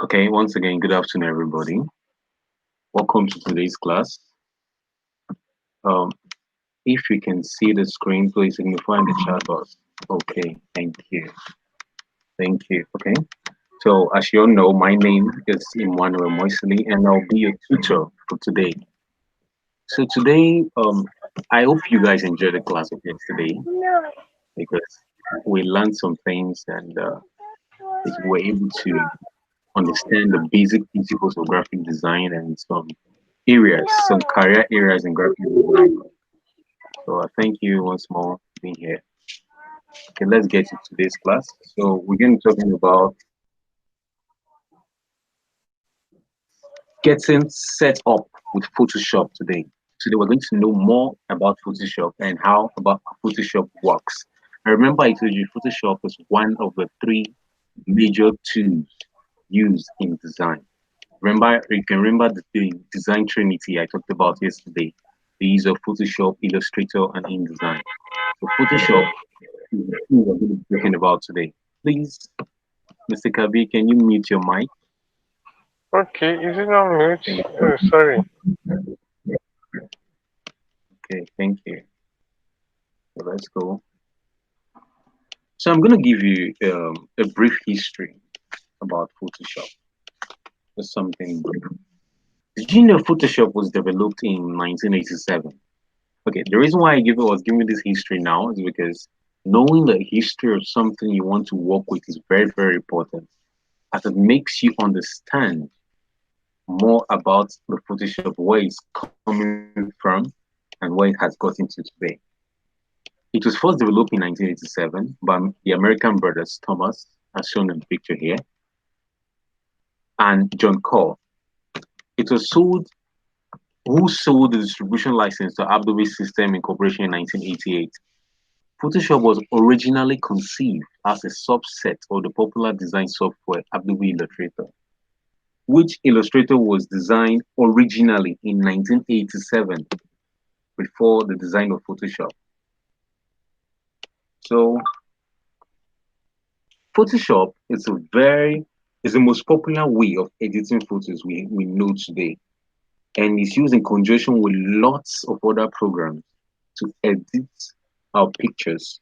Okay, once again, good afternoon, everybody. Welcome to today's class. Um, if you can see the screen, please signify in the chat box. Okay, thank you. Thank you. Okay. So, as you all know, my name is Emmanuel Moisely, and I'll be your tutor for today. So, today, I hope you guys enjoyed the class of yesterday because we learned some things and we were able to understand the basic principles of graphic design and some career areas in graphic design. So I thank you once more for being here. Okay, let's get into today's class. So we're going to be talking about getting set up with Photoshop today. Today we're going to know more about Photoshop and how about Photoshop works. I remember I told you Photoshop is one of the three major tools used in design. Remember, you can remember the design trinity I talked about yesterday. The use of Photoshop, Illustrator, and InDesign. So Photoshop is the thing we're going to be talking about today. Please, Mr. Kabi, can you mute your mic? Okay, is it on mute? Thank Sorry. Okay, thank you. So let's go. So I'm going to give you a brief history about Photoshop. Just something brief. Did you know Photoshop was developed in 1987? Okay, the reason why was giving this history now is because knowing the history of something you want to work with is very, very important, as it makes you understand more about the Photoshop, where it's coming from, and where it has gotten to today. It was first developed in 1987 by the American brothers Thomas, as shown in the picture here, and John Cole. It was sold who sold the distribution license to Adobe System Incorporation in 1988. Photoshop was originally conceived as a subset of the popular design software Adobe Illustrator, which Illustrator was designed originally in 1987 before the design of Photoshop. So Photoshop is the most popular way of editing photos we know today, and is used in conjunction with lots of other programs to edit our pictures,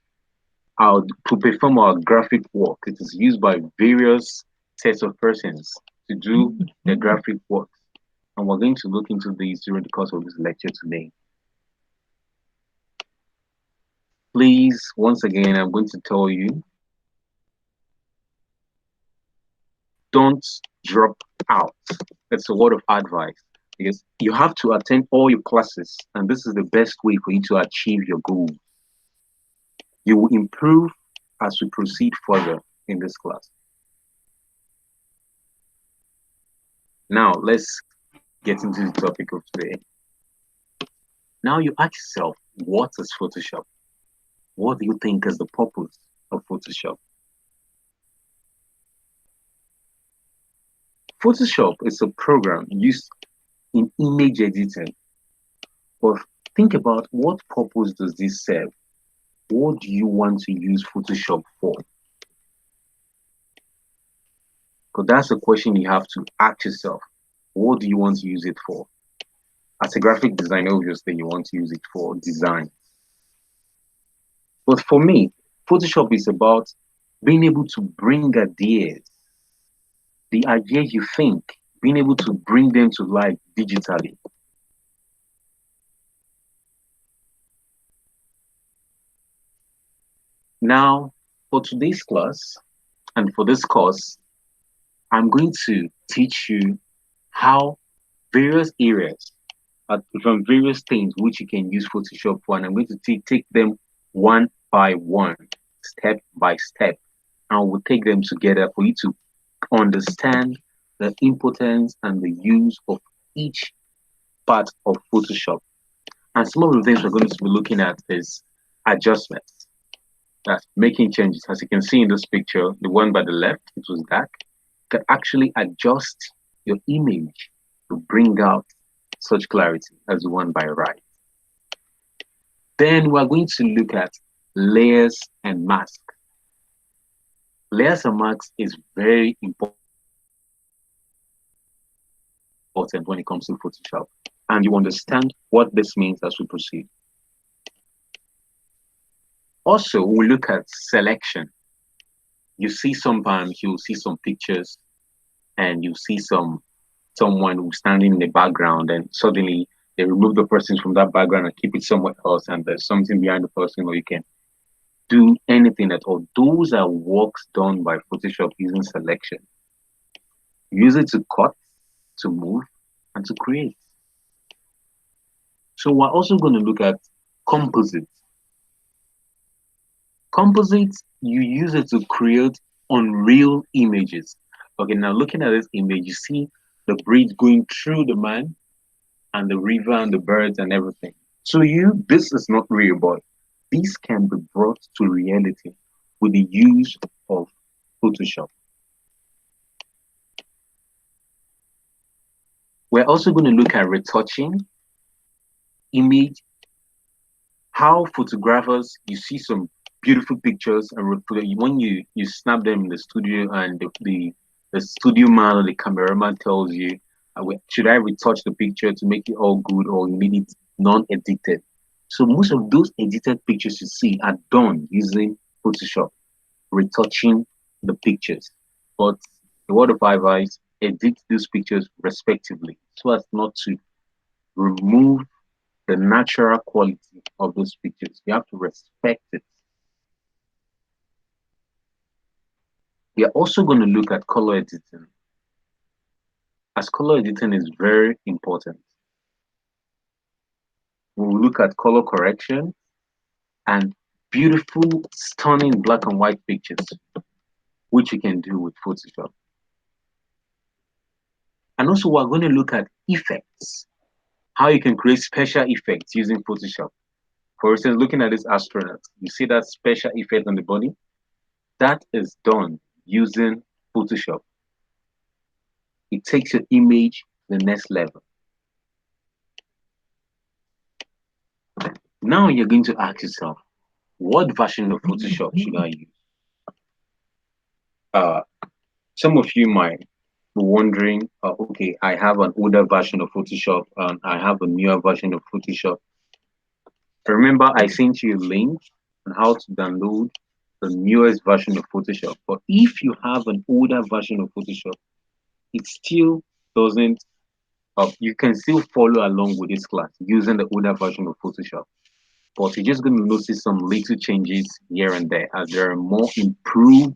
to perform our graphic work. It is used by various sets of persons to do the graphic work. And we're going to look into these during the course of this lecture today. Please, once again, I'm going to tell you, don't drop out. That's a word of advice because you have to attend all your classes, and this is the best way for you to achieve your goals. You will improve as we proceed further in this class. Now, let's get into the topic of today. Now, you ask yourself, what is Photoshop? What do you think is the purpose of Photoshop? Photoshop is a program used in image editing. But think about, what purpose does this serve? What do you want to use Photoshop for? Because that's a question you have to ask yourself. What do you want to use it for? As a graphic designer, obviously, you want to use it for design. But for me, Photoshop is about being able to bring ideas, the ideas you think, being able to bring them to life digitally. Now, for today's class and for this course, I'm going to teach you how various areas from various things which you can use Photoshop for, and I'm going to take them one by one, step by step, and we'll take them together for you to understand the importance and the use of each part of Photoshop. And some of the things we're going to be looking at is adjustments, that's making changes. As you can see in this picture, the one by the left, it was dark, can actually adjust your image to bring out such clarity as the one by right. Then we're going to look at layers and masks. Layers and masks is very important important when it comes to Photoshop. And you understand what this means as we proceed. Also, we look at selection. You see sometimes you'll see some pictures and you see someone who's standing in the background and suddenly they remove the person from that background and keep it somewhere else and there's something behind the person or you can do anything at all. Those are works done by Photoshop using selection. Use it to cut, to move, and to create. So we're also going to look at composite. Composites, you use it to create unreal images. Okay, now looking at this image, you see the bridge going through the man and the river and the birds and everything. To you, this is not real, but this can be brought to reality with the use of Photoshop. We're also going to look at retouching image, how photographers, you see some beautiful pictures and when you snap them in the studio and the studio man or the cameraman tells you, should I retouch the picture to make it all good or you need it non-edited? So most of those edited pictures you see are done using Photoshop, retouching the pictures. But the word of advice, edit those pictures respectively so as not to remove the natural quality of those pictures. You have to respect it. We are also going to look at color editing, as color editing is very important. We'll look at color correction and beautiful, stunning black and white pictures, which you can do with Photoshop. And also, we're going to look at effects, how you can create special effects using Photoshop. For instance, looking at this astronaut, you see that special effect on the body? That is done using Photoshop. It takes your image to the next level. Now you're going to ask yourself, what version of Photoshop should I use? Uh, some of you might be wondering, okay, I have an older version of Photoshop and I have a newer version of Photoshop. Remember, I sent you a link on how to download the newest version of Photoshop. But if you have an older version of Photoshop, it still doesn't, you can still follow along with this class using the older version of Photoshop. But you're just going to notice some little changes here and there as there are more improved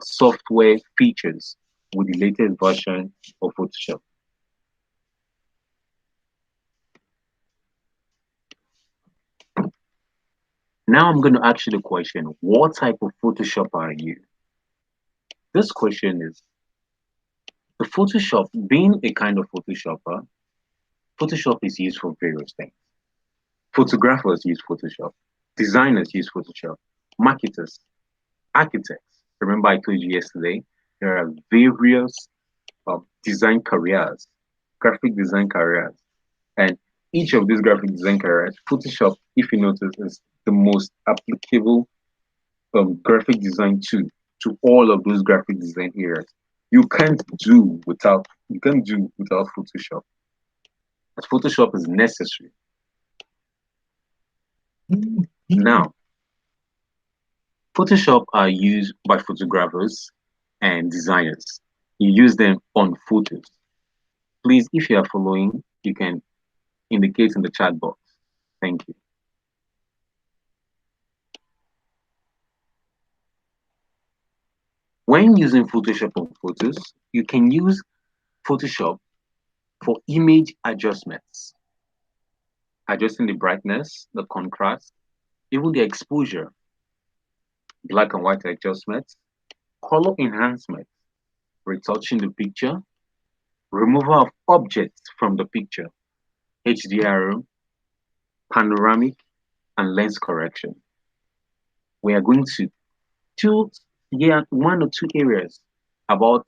software features with the latest version of Photoshop. Now I'm going to ask you the question, what type of Photoshop are you? This question is, the Photoshop, being a kind of Photoshopper, Photoshop is used for various things. Photographers use Photoshop, designers use Photoshop, marketers, architects. Remember I told you yesterday, there are various design careers, graphic design careers. And each of these graphic design careers, Photoshop, if you notice, is the most applicable graphic design tool to all of those graphic design areas. You can't do without Photoshop. But Photoshop is necessary. Now, Photoshop are used by photographers and designers. You use them on photos. Please, if you are following, you can indicate in the chat box. Thank you. When using Photoshop on photos, you can use Photoshop for image adjustments, adjusting the brightness, the contrast, even the exposure, black and white adjustments, color enhancement, retouching the picture, removal of objects from the picture, HDR, panoramic, and lens correction. We are going to one or two areas about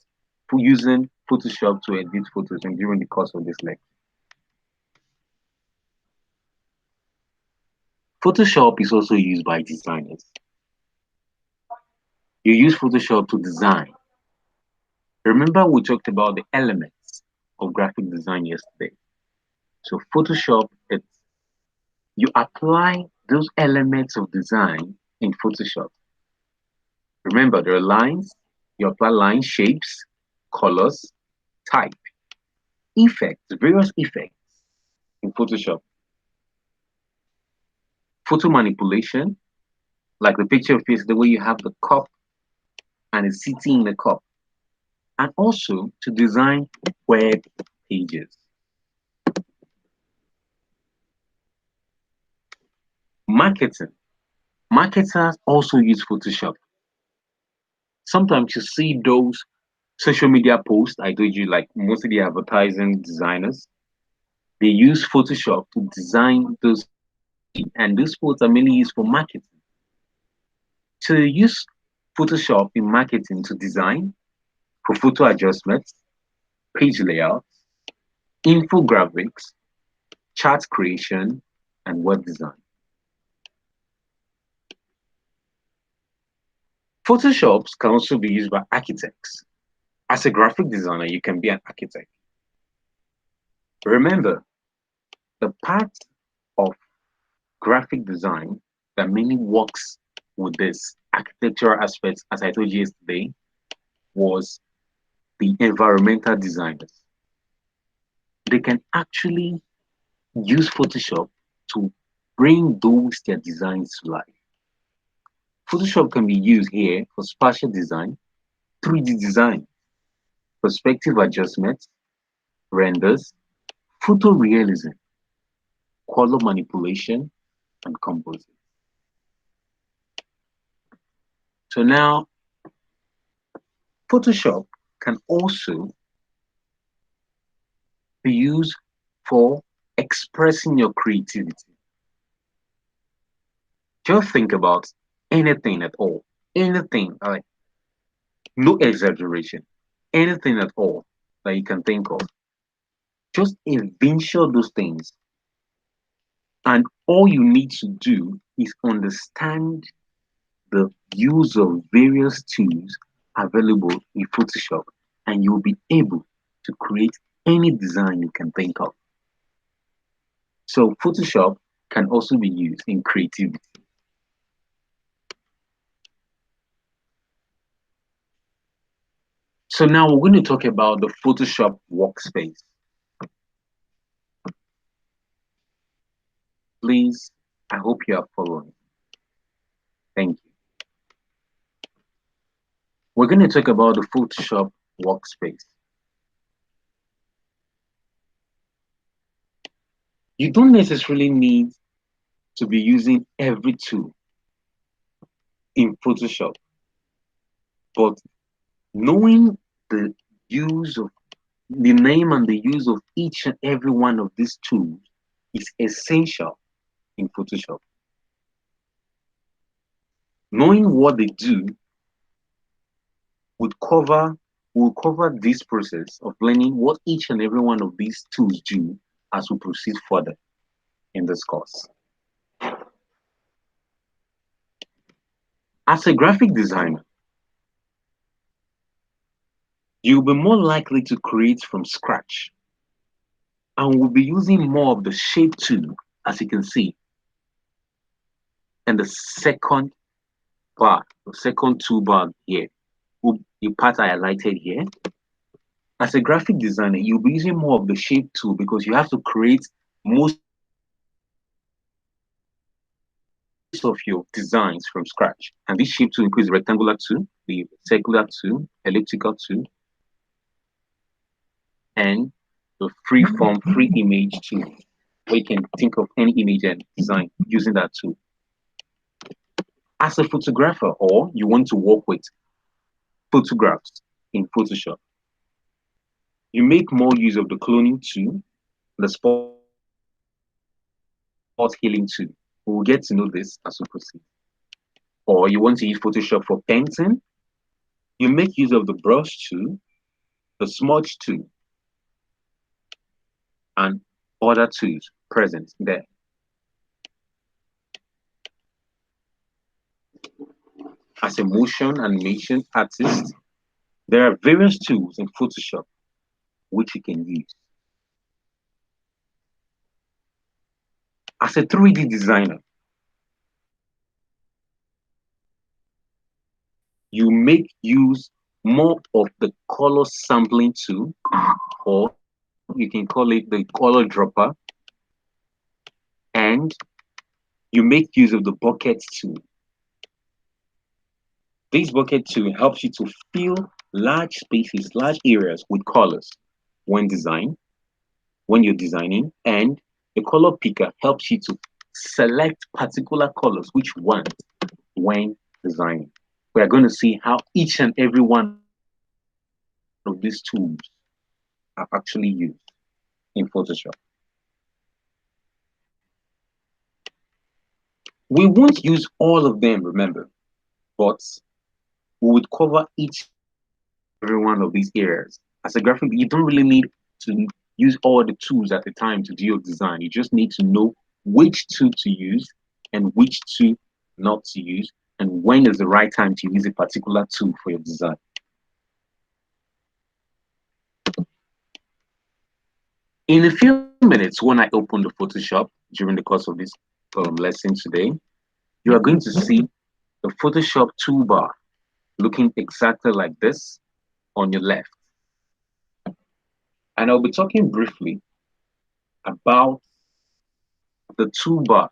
using Photoshop to edit photos and during the course of this lecture. Photoshop is also used by designers. You use Photoshop to design. Remember we talked about the elements. of graphic design yesterday. So Photoshop, it's you apply those elements of design in Photoshop. Remember, there are lines, you apply line shapes, colors, type, effects, various effects in Photoshop. Photo manipulation, like the picture of face, the way you have the cup and it's sitting in the cup. And also to design web pages. Marketing. Marketers also use Photoshop. Sometimes you see those social media posts I told you, like most of the advertising designers, they use Photoshop to design those posts, and those posts are mainly used for marketing. So you use Photoshop in marketing to design for photo adjustments, page layouts, infographics, chart creation, and web design. Photoshop can also be used by architects. As a graphic designer, you can be an architect. Remember, the part of graphic design that mainly works with this architectural aspects, as I told you yesterday, was the environmental designers. They can actually use Photoshop to bring those their designs to life. Photoshop can be used here for spatial design, 3D design, perspective adjustments, renders, photorealism, color manipulation, and compositing. So now Photoshop can also be used for expressing your creativity. Just think about anything at all, anything, like no exaggeration, anything at all that you can think of. Just envision those things, and all you need to do is understand the use of various tools available in Photoshop, and you'll be able to create any design you can think of. So Photoshop can also be used in creativity. So now we're going to talk about the Photoshop workspace. Please, I hope you are following. Thank you. We're going to talk about the Photoshop workspace. You don't necessarily need to be using every tool in Photoshop, but knowing the use of the name and the use of each and every one of these tools is essential in Photoshop. Knowing what they do would cover will cover this process of learning what each and every one of these tools do as we proceed further in this course. As a graphic designer, you'll be more likely to create from scratch, and we'll be using more of the shape tool, as you can see in the second bar, the second toolbar here, the part I highlighted here. As a graphic designer, you'll be using more of the shape tool because you have to create most of your designs from scratch. And this shape tool includes the rectangular tool, the circular tool, elliptical tool, and the free free image tool, where you can think of any image and design using that tool. As a photographer, or you want to work with photographs in Photoshop, you make more use of the cloning tool, the spot healing tool. We will get to know this as we proceed. Or you want to use Photoshop for painting, you make use of the brush tool, the smudge tool, and other tools present there. As a motion animation artist, there are various tools in Photoshop which you can use. As a 3D designer, you make use more of the color sampling tool, or you can call it the color dropper, and you make use of the bucket tool. This bucket tool helps you to fill large spaces, large areas with colors when design, when you're designing, and the color picker helps you to select particular colors which you want when designing. We are going to see how each and every one of these tools are actually used in Photoshop. We won't use all of them, remember, but we would cover each and every one of these areas. As a graphic, you don't really need to use all the tools at the time to do your design. You just need to know which tool to use and which tool not to use, and when is the right time to use a particular tool for your design. In a few minutes, when I open the Photoshop during the course of this lesson today, you are going to see the Photoshop toolbar looking exactly like this on your left. And I'll be talking briefly about the toolbar.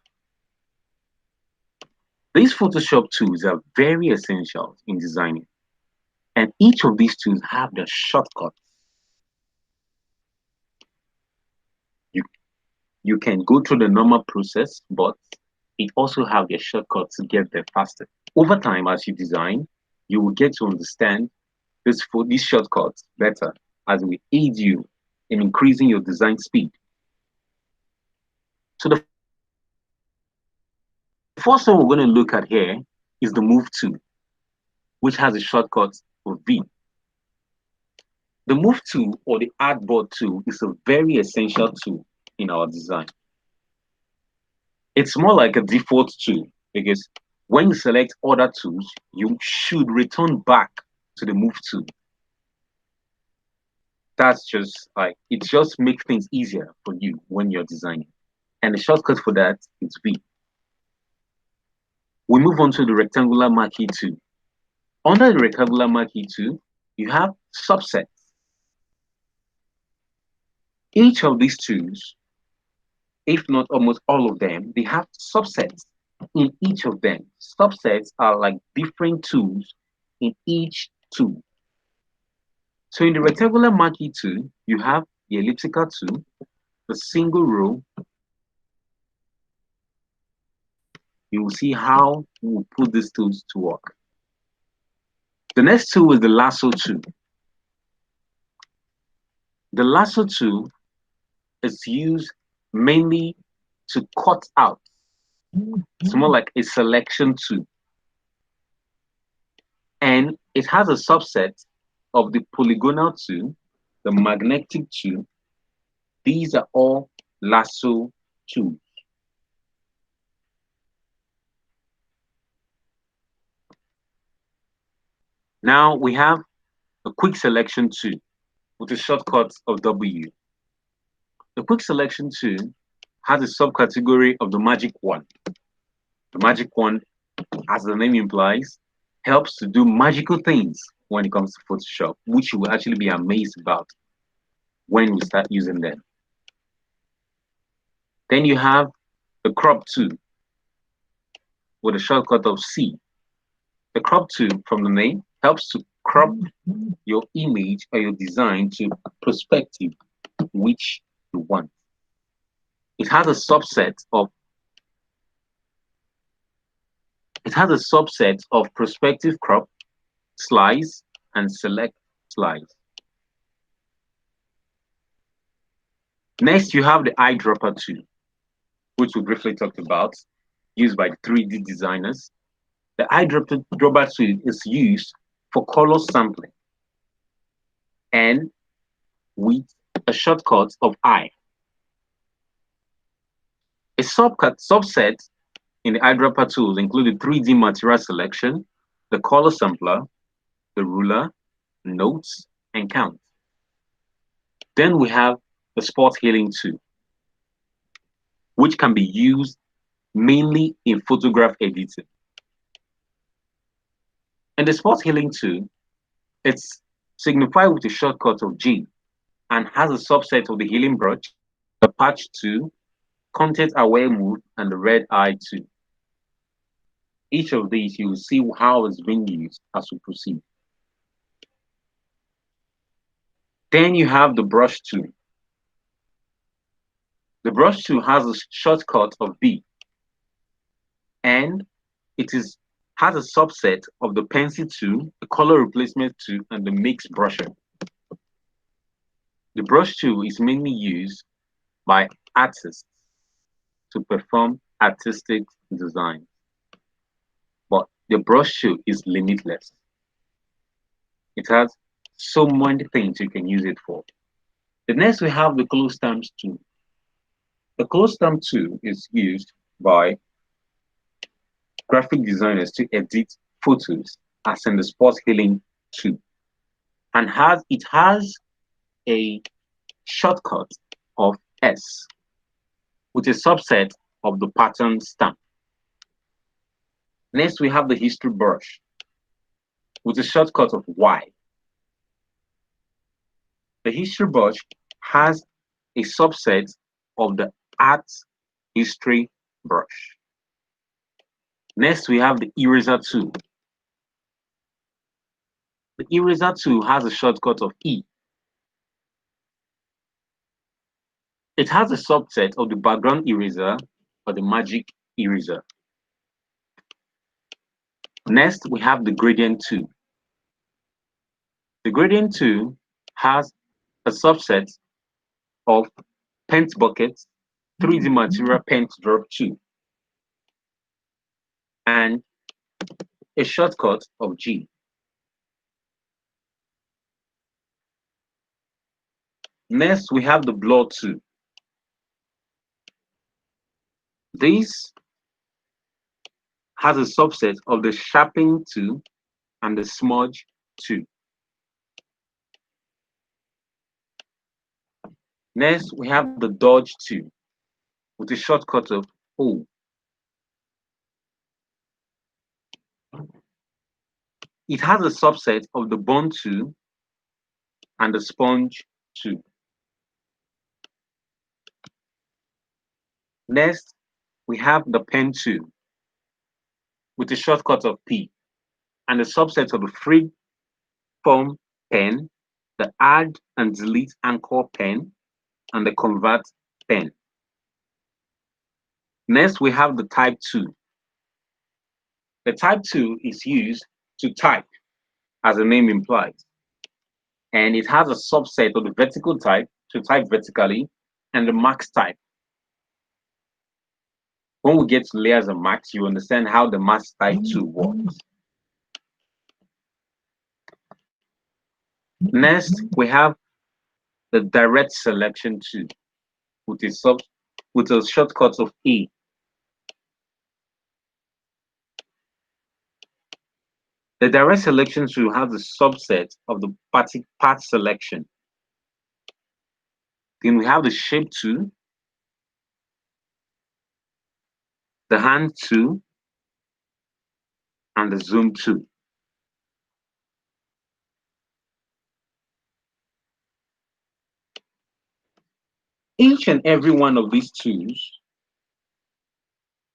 These Photoshop tools are very essential in designing, and each of these tools have their shortcuts. You, you can go through the normal process, but it also have their shortcuts to get there faster. Over time, as you design, you will get to understand these shortcuts better as we aid you in increasing your design speed. So the first one we're going to look at here is the Move tool, which has a shortcut of V. The Move tool or the Artboard tool is a very essential tool in our design. It's more like a default tool because when you select other tools, you should return back to the Move tool. That's just like it just makes things easier for you when you're designing. And the shortcut for that is V. We move on to the rectangular marquee tool. Under the rectangular marquee tool, you have subsets. Each of these tools, if not almost all of them, they have subsets in each of them. Subsets are like different tools in each tool. So in the rectangular marquee tool, you have the elliptical tool, the single row. You will see how we will put these tools to work. The next tool is the lasso tool. The lasso tool is used mainly to cut out. It's more like a selection tool. And it has a subset of the polygonal tool, the magnetic tool. These are all lasso tools. Now we have a quick selection tool with a shortcut of W. The quick selection tool has a subcategory of the magic wand. The magic wand, as the name implies, helps to do magical things when it comes to Photoshop, which you will actually be amazed about when we start using them. Then you have the crop tool with a shortcut of C. The crop tool from the name helps to crop your image or your design to perspective which you want. It has a subset of perspective crop, slice, and select slice. Next, you have the eyedropper tool, which we briefly talked about, used by 3D designers. The eyedropper tool is used for color sampling and with a shortcut of I. A subset in the eyedropper tools include the 3D material selection, the color sampler, the ruler, notes, and count. Then we have the spot healing tool, which can be used mainly in photograph editing. And the spot healing tool, it's signified with a shortcut of G and has a subset of the healing brush, the patch tool, content aware move, and the red eye tool. Each of these you will see how it's being used as we proceed. Then you have the brush tool. The brush tool has a shortcut of B and it is has a subset of the pencil tool, the color replacement tool, and the mix brusher. The brush tool is mainly used by artists to perform artistic design, but the brush tool is limitless. It has so many things you can use it for. The next we have the close stamps tool. The close stamp tool is used by graphic designers to edit photos as in the spot healing tool and has a shortcut of S with a subset of the pattern stamp. Next we have the history brush with a shortcut of Y. The history brush has a subset of the art history brush. Next we have the eraser tool. The eraser tool has a shortcut of E. It has a subset of the background eraser or the magic eraser. Next, we have the gradient tool. The gradient tool has a subset of paint buckets, 3D material paint drop tool, and a shortcut of G. Next, we have the blur tool. This has a subset of the sharpening tool and the smudge tool. Next, we have the dodge tool with a shortcut of O. It has a subset of the bond tool and the sponge tool. Next, we have the pen tool with a shortcut of P and a subset of the free form pen, the add and delete anchor pen, and the convert pen. Next, we have the type tool. The type tool is used to type, as the name implies, and it has a subset of the vertical type to type vertically and the max type. When we get to layers and max, you understand how the max type tool works. Next, we have the direct selection tool with a shortcut of E. The direct selection tool has a subset of the path selection. Then we have the shape tool, the hand tool, and the zoom tool. Each and every one of these tools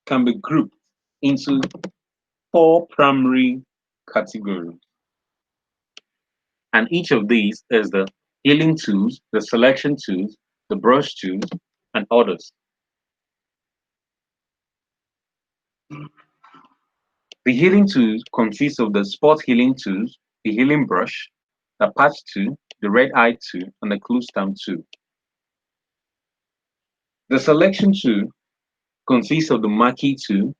can be grouped into four primary categories. And each of these is the healing tools, the selection tools, the brush tools, and others. The healing tools consist of the spot healing tools, the healing brush, the patch tool, the red eye tool, and the clue stamp tool. The selection tool consists of the marquee tool,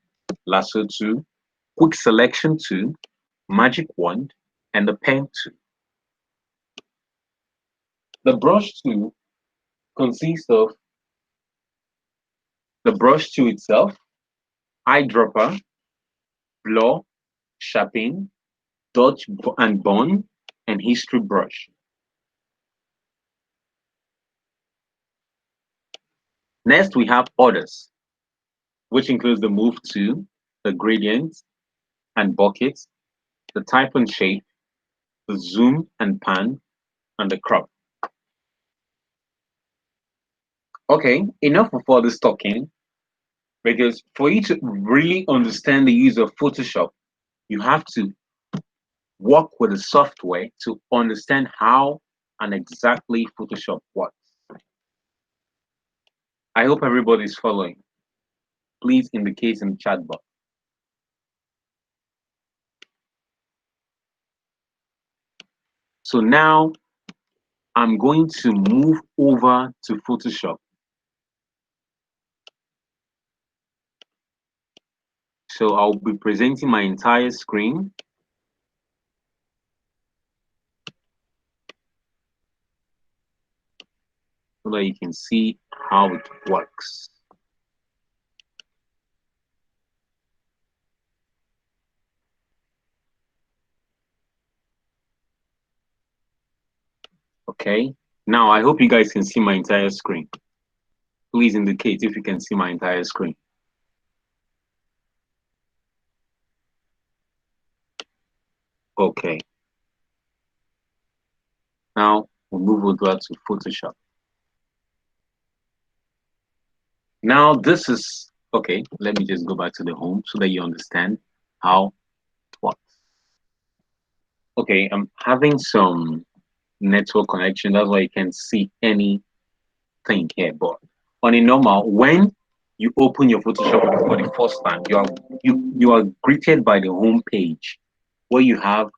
lasso tool, quick selection tool, magic wand, and the pen tool. The brush tool consists of the brush tool itself, eyedropper, blur, sharpen, dodge and bond, and history brush. Next, we have orders, which includes the move to, the gradient and bucket, the type and shape, the zoom and pan, and the crop. Okay, enough of all this talking, because for you to really understand the use of Photoshop, you have to work with the software to understand how and exactly Photoshop works. I hope everybody is following. Please indicate in the chat box. So now I'm going to move over to Photoshop. So I'll be presenting my entire screen. So that you can see how it works. Okay. Now I hope you guys can see my entire screen. Please indicate if you can see my entire screen. Okay. Now we'll move over to Photoshop. Now this is, okay, let me just go back to the home so that you understand how it works. Okay, I'm having some network connection. That's why you can see anything here. But on a normal, when you open your Photoshop for the first time, you are greeted by the home page where you have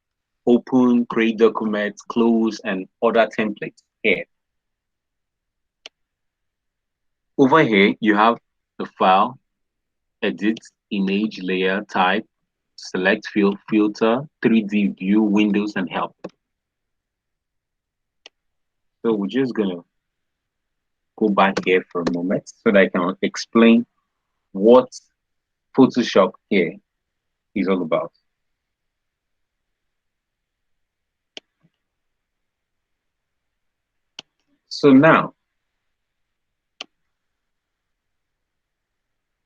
open, create documents, close, and other templates here. Over here, you have the file, edit, image, layer, type, select field, filter, 3D view, windows, and help. So we're just gonna go back here for a moment so that I can explain what Photoshop here is all about. So now,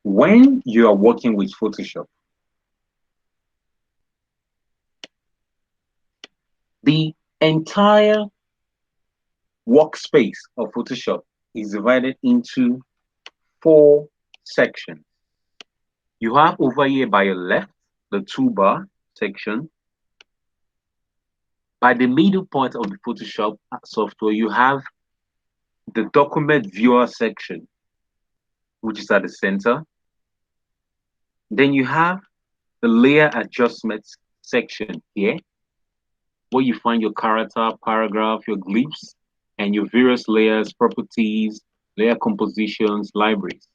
when you are working with Photoshop, the entire workspace of Photoshop is divided into 4 sections. You have over here by your left, the toolbar section. By the middle part of the Photoshop software, you have the document viewer section, which is at the center. Then you have the layer adjustments section here, where you find your character, paragraph, your glyphs, and your various layers, properties, layer compositions, libraries.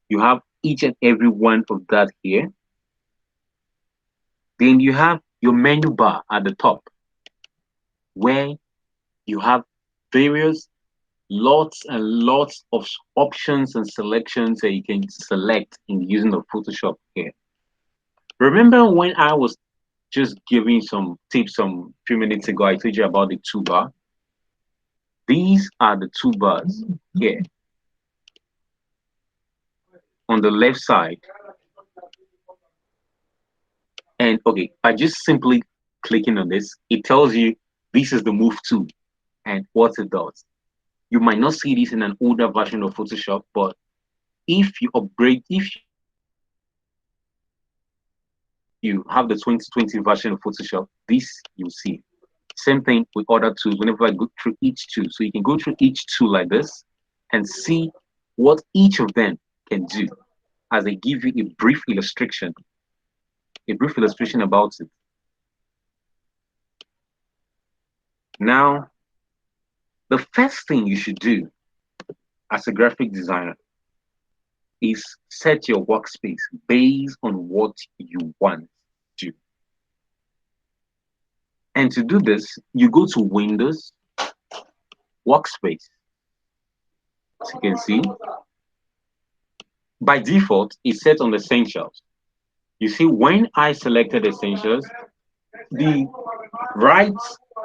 You have each and every one of that here. Then you have your menu bar at the top, where you have various lots and lots of options and selections that you can select in using the Photoshop here. Remember when I was just giving some tips some few minutes ago, I told you about the toolbar. These are the toolbars here. On the left side. And okay, by just simply clicking on this, it tells you this is the move tool and what it does. You might not see this in an older version of Photoshop, but if you upgrade, if you have the 2020 version of Photoshop, this you'll see. Same thing with other tools whenever I go through each tool. So you can go through each tool like this and see what each of them can do as they give you a brief illustration about it. Now, the first thing you should do as a graphic designer is set your workspace based on what you want to do. And to do this, you go to Windows, Workspace. As you can see, by default, it's set on Essentials. You see, when I selected Essentials, the right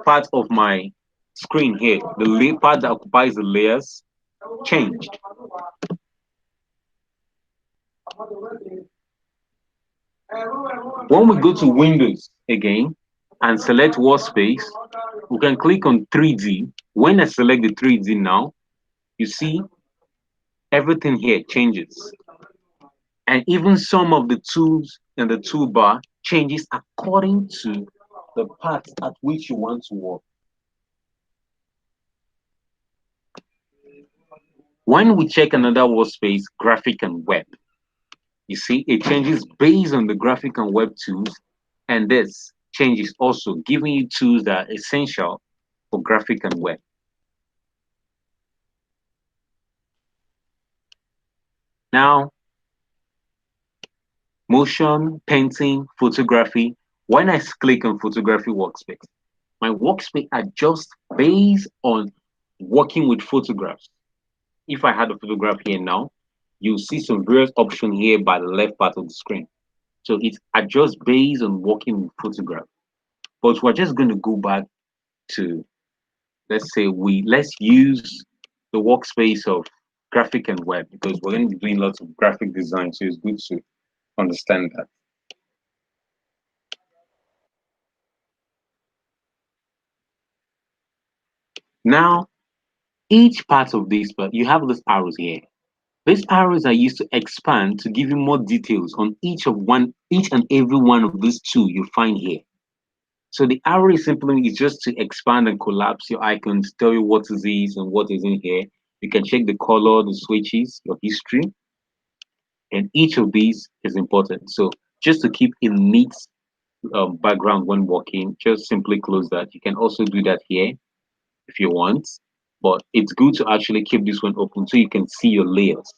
part of my screen here, the part that occupies the layers, changed. When we go to Windows again and select workspace, we can click on 3D. When I select the 3D now, you see everything here changes. And even some of the tools in the toolbar changes according to the part at which you want to work. When we check another workspace, graphic and web, you see it changes based on the graphic and web tools, and this changes also giving you tools that are essential for graphic and web. Now, motion, painting, photography. When I click on photography workspace, my workspace adjusts based on working with photographs. If I had a photograph here now, you'll see some various options here by the left part of the screen. So it adjusts based on working with photograph. But we're just going to go back to, let's say let's use the workspace of graphic and web because we're going to be doing lots of graphic design. So it's good to understand that. Now, each part of this, but you have these arrows here. These arrows are used to expand to give you more details on each and every one of these two you find here. So the arrow is simply is just to expand and collapse your icons, tell you what is this and what is in here. You can check the color, the switches, your history, and each of these is important. So just to keep a neat background when working, just simply close that. You can also do that here if you want, but it's good to actually keep this one open so you can see your layers.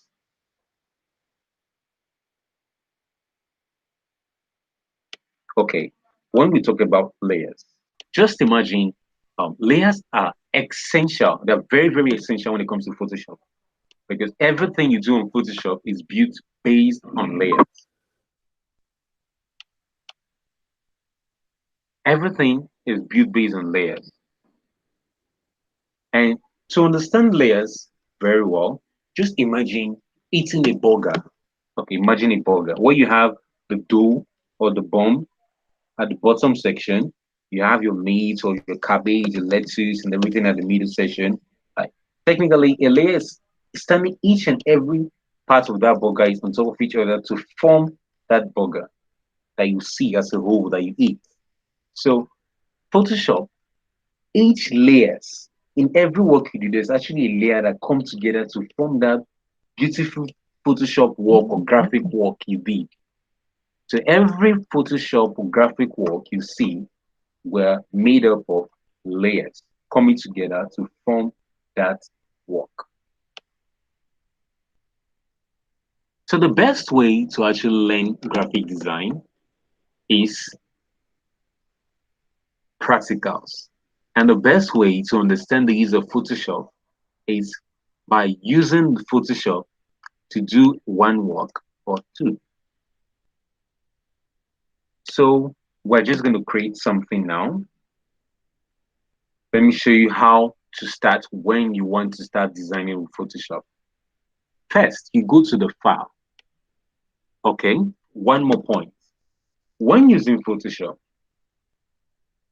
Okay, when we talk about layers, just imagine layers are essential. They're very, very essential when it comes to Photoshop because everything you do on Photoshop is built based on layers. Everything is built based on layers. And to understand layers very well, just imagine eating a burger. Okay, imagine a burger where you have the dough or the bun at the bottom section. You have your meat or your cabbage, your lettuce, and everything at the middle section. Like, technically, a layer is standing each and every part of that burger is on top of each other to form that burger that you see as a whole that you eat. So, Photoshop, each layers in every work you do, there's actually a layer that comes together to form that beautiful Photoshop work or graphic work you did. So every Photoshop or graphic work you see were made up of layers coming together to form that work. So the best way to actually learn graphic design is practicals. And the best way to understand the use of Photoshop is by using Photoshop to do one work or two. So we're just going to create something now. Let me show you how to start when you want to start designing with Photoshop. First, you go to the file. Okay, one more point. When using Photoshop,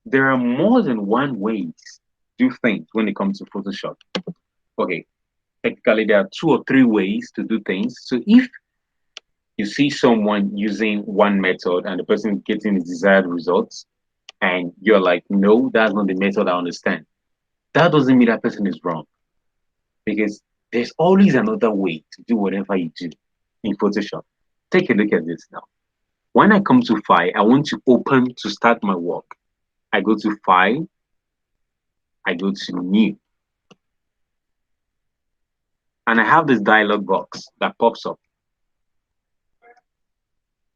there are more than one way to do things when it comes to Photoshop. Okay, technically there are two or three ways to do things. So if you see someone using one method and the person getting the desired results, and you're like, no, that's not the method I understand. That doesn't mean that person is wrong because there's always another way to do whatever you do in Photoshop. Take a look at this now. When I come to File, I want to open to start my work. I go to File, I go to New, and I have this dialog box that pops up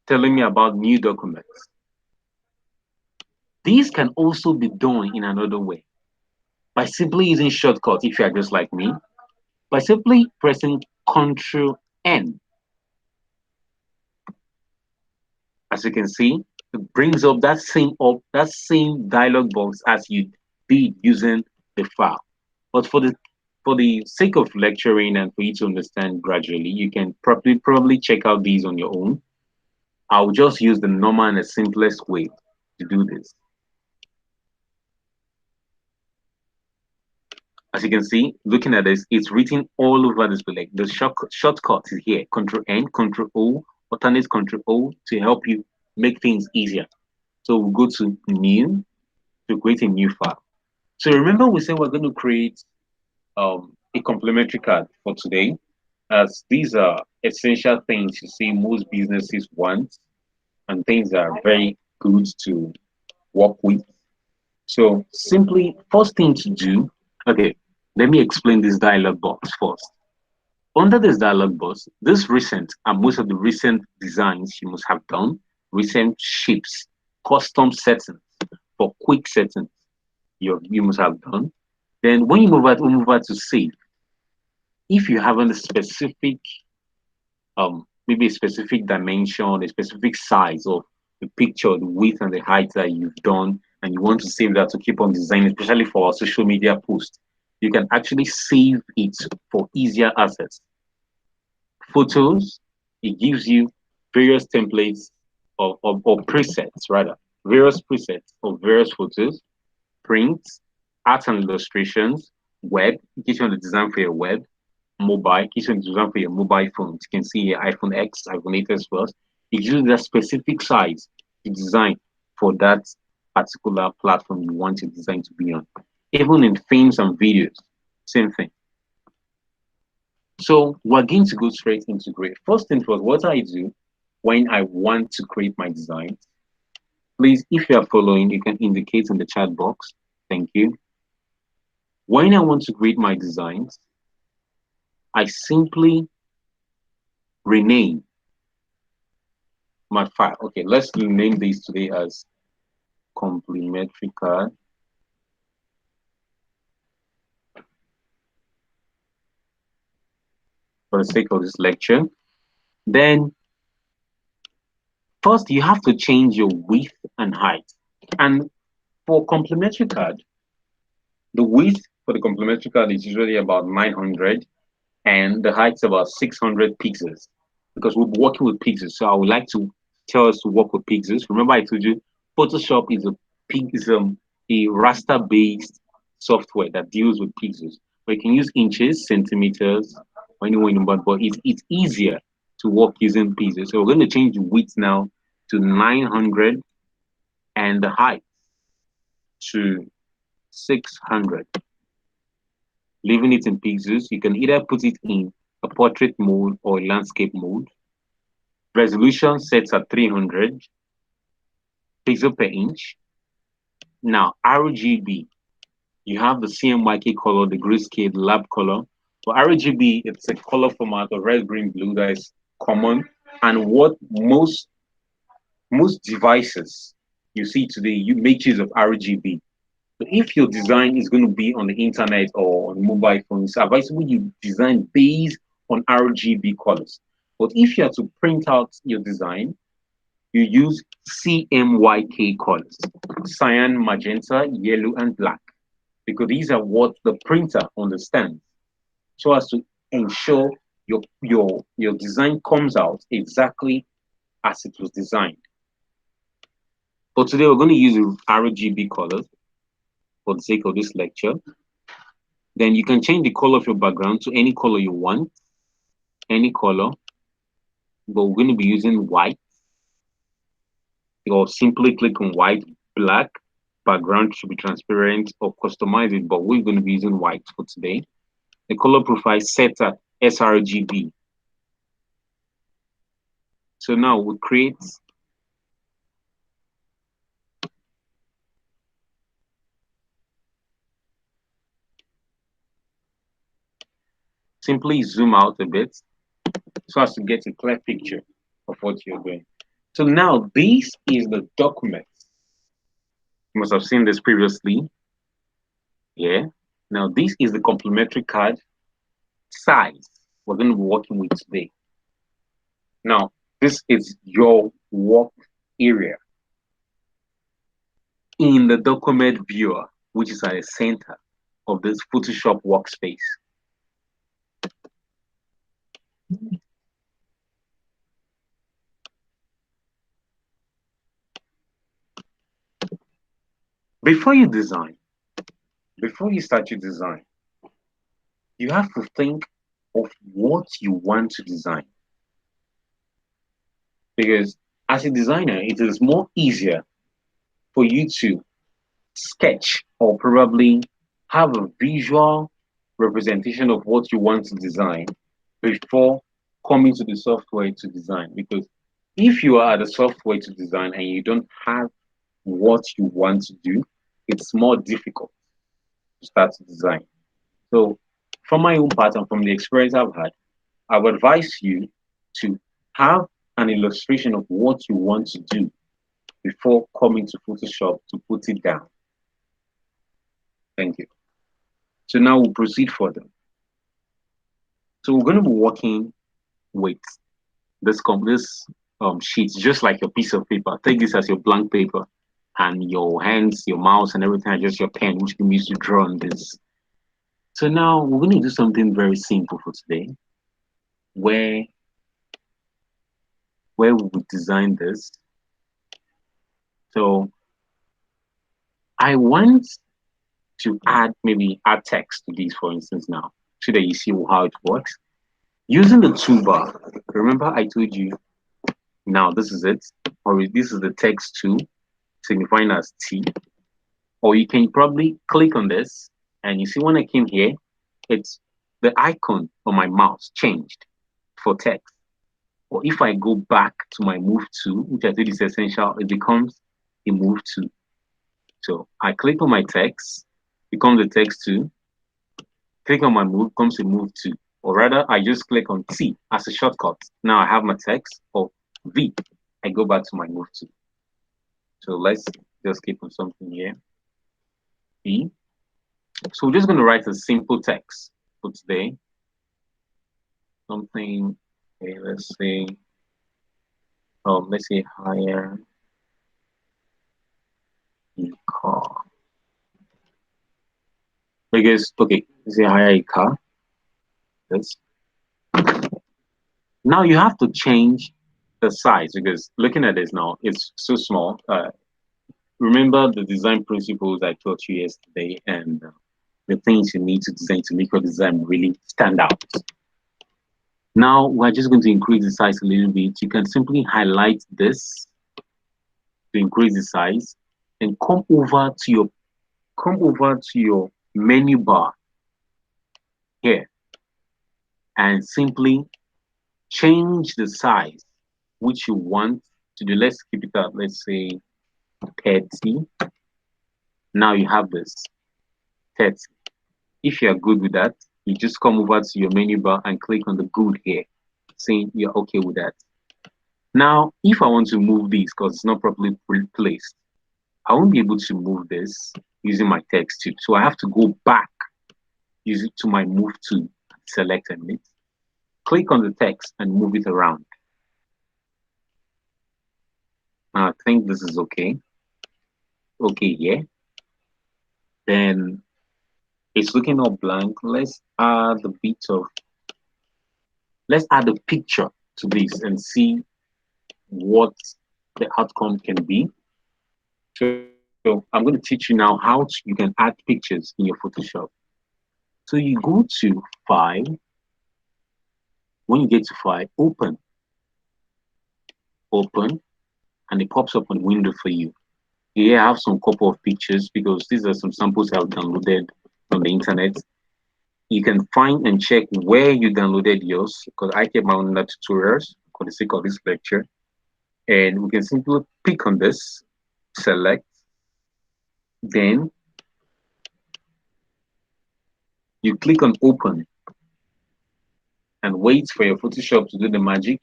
telling me about new documents. These can also be done in another way by simply using shortcut if you are just like me, by simply pressing Ctrl N. As you can see, it brings up that same dialog box as you did using the file. But for the for the sake of lecturing and for you to understand gradually, you can probably check out these on your own. I'll just use the normal and the simplest way to do this. As you can see, looking at this, it's written all over this, but like the shortcut is here. Control N, Control O, alternate Control O to help you make things easier. So we'll go to New to create a new file. So remember we said we're going to create a complementary card for today, as these are essential things you see most businesses want and things that are very good to work with. So simply, first thing to do, okay, let me explain this dialog box first. Under this dialog box, this recent and most of the recent designs you must have done, recent shapes, custom settings for quick settings you must have done. Then when you move over to save, if you have a specific maybe a specific dimension, a specific size of the picture, the width and the height that you've done, and you want to save that to keep on designing, especially for our social media posts, you can actually save it for easier access. Photos, it gives you various templates or presets rather, various presets of various photos, prints, art and illustrations, web, it gives you the design for your web, mobile, gives you the design for your mobile phones. You can see your iPhone X, iPhone 8s Plus. It gives you the specific size to design for that particular platform you want your design to be on. Even in films and videos, same thing. So we're going to go straight into create. First thing first, what I do when I want to create my design, please, if you are following, you can indicate in the chat box. Thank you. When I want to create my designs, I simply rename my file. Okay, let's name this today as complementary card. For the sake of this lecture, then first you have to change your width and height. And for complementary card, the width for the complementary card is usually about 900 and the height is about 600 pixels because we'll be working with pixels. So I would like to tell us to work with pixels. Remember I told you Photoshop is a raster based software that deals with pixels. But you can use inches, centimeters, or anywhere in but it's easier to work using pixels. So we're going to change the width now to 900 and the height to 600. Leaving it in pixels, you can either put it in a portrait mode or a landscape mode. Resolution sets at 300 pixel per inch. Now, RGB, you have the CMYK color, the grayscale, the lab color. For RGB, it's a color format of red, green, blue that is common. And what most devices you see today, you make use of RGB. So if your design is going to be on the internet or on mobile phones, it's advisable you design based on RGB colors. But if you have to print out your design, you use CMYK colors, cyan, magenta, yellow, and black, because these are what the printer understands, so as to ensure your design comes out exactly as it was designed. But today we're going to use RGB colors for the sake of this lecture. Then you can change the color of your background to any color you want, any color, but we're going to be using white. Or simply click on white, black, background should be transparent or customize it, but we're going to be using white for today. The color profile set at sRGB. So now we create simply zoom out a bit so as to get a clear picture of what you're doing. So now this is the document. You must have seen this previously. Yeah. Now this is the complementary card size we're going to be working with today. Now, this is your work area in the document viewer, which is at the center of this Photoshop workspace. Before you design, before you start your design, you have to think of what you want to design. Because as a designer, it is more easier for you to sketch or probably have a visual representation of what you want to design before coming to the software to design. Because if you are at the software to design and you don't have what you want to do, it's more difficult to start to design. So, from my own part and from the experience I've had, I would advise you to have an illustration of what you want to do before coming to Photoshop to put it down. Thank you. So now we'll proceed further. So we're going to be working with this sheet, just like your piece of paper. Take this as your blank paper, and your hands, your mouse, and everything are just your pen, which you can use to draw on this. So now we're going to do something very simple for today, where we would design this. So I want to add text to these, for instance, now, so that you see how it works. Using the toolbar, remember I told you, now this is it, or this is the text tool, signifying as T. Or you can probably click on this, and you see when I came here, it's the icon on my mouse changed for text. Or if I go back to my move tool, which I think is essential, it becomes a move tool. So I click on my text, becomes a text tool. Click on my move, comes a move tool. Or rather, I just click on T as a shortcut. Now I have my text. Or V, I go back to my move tool. So let's just keep on something here. V. So we're just going to write a simple text for today. Something, okay, let's say hire a car. Because, okay, let's say hire a car. This. Now you have to change the size because looking at this now, it's so small. Remember the design principles I taught you yesterday and the things you need to design to make your design really stand out. Now we're just going to increase the size a little bit. You can simply highlight this to increase the size and come over to your menu bar here and simply change the size which you want to do. Let's keep it at, let's say 30. Now you have this 30. If you are good with that, you just come over to your menu bar and click on the good here, saying you're okay with that. Now, if I want to move this because it's not properly placed, I won't be able to move this using my text tool. So I have to go back using to my move tool, select it, click on the text and move it around. Now I think this is okay. Okay, yeah. Then it's looking all blank. Let's add a picture to this and see what the outcome can be. So I'm going to teach you now how you can add pictures in your Photoshop. So you go to File. When you get to File, open, and it pops up a window for you. Here I have some couple of pictures because these are some samples I've downloaded from the internet. You can find and check where you downloaded yours because I kept my own tutorials for the sake of this lecture. And we can simply pick on this, select, then you click on open and wait for your Photoshop to do the magic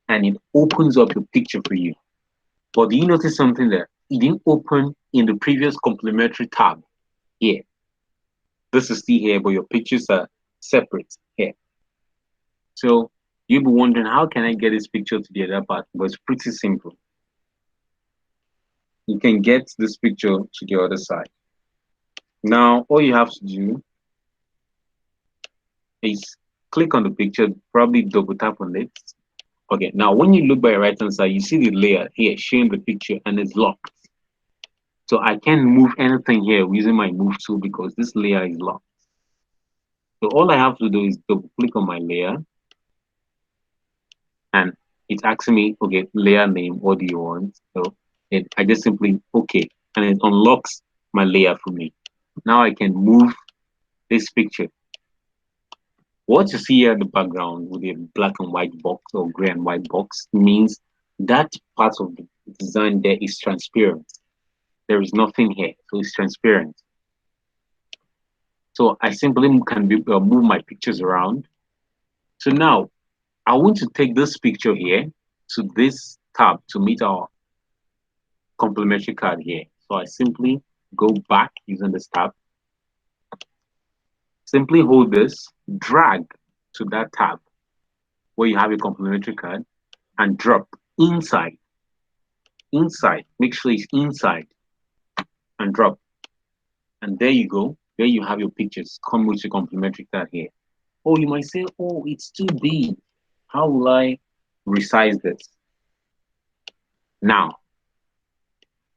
and it opens up the picture for you. But do you notice something there? It didn't open in the previous complementary tab here. This is still here, but your pictures are separate here. So you'll be wondering, how can I get this picture to the other part? But it's pretty simple. You can get this picture to the other side. Now, all you have to do is click on the picture, probably double tap on it. Okay, now when you look by your right hand side, you see the layer here showing the picture and it's locked. So I can't move anything here using my move tool because this layer is locked. So all I have to do is double click on my layer and it's asking me, okay, layer name, what do you want? So I just simply okay, and it unlocks my layer for me. Now I can move this picture. What you see here in the background with a black and white box or gray and white box means that part of the design there is transparent. There is nothing here, so it's transparent. So I simply can move my pictures around. So now I want to take this picture here to this tab to meet our complementary card here. So I simply go back using this tab. Simply hold this, drag to that tab where you have a complementary card and drop inside. Make sure it's inside and drop. And there you go. There you have your pictures come with your complementary card here. Oh, you might say, oh, it's too big. How will I resize this? Now,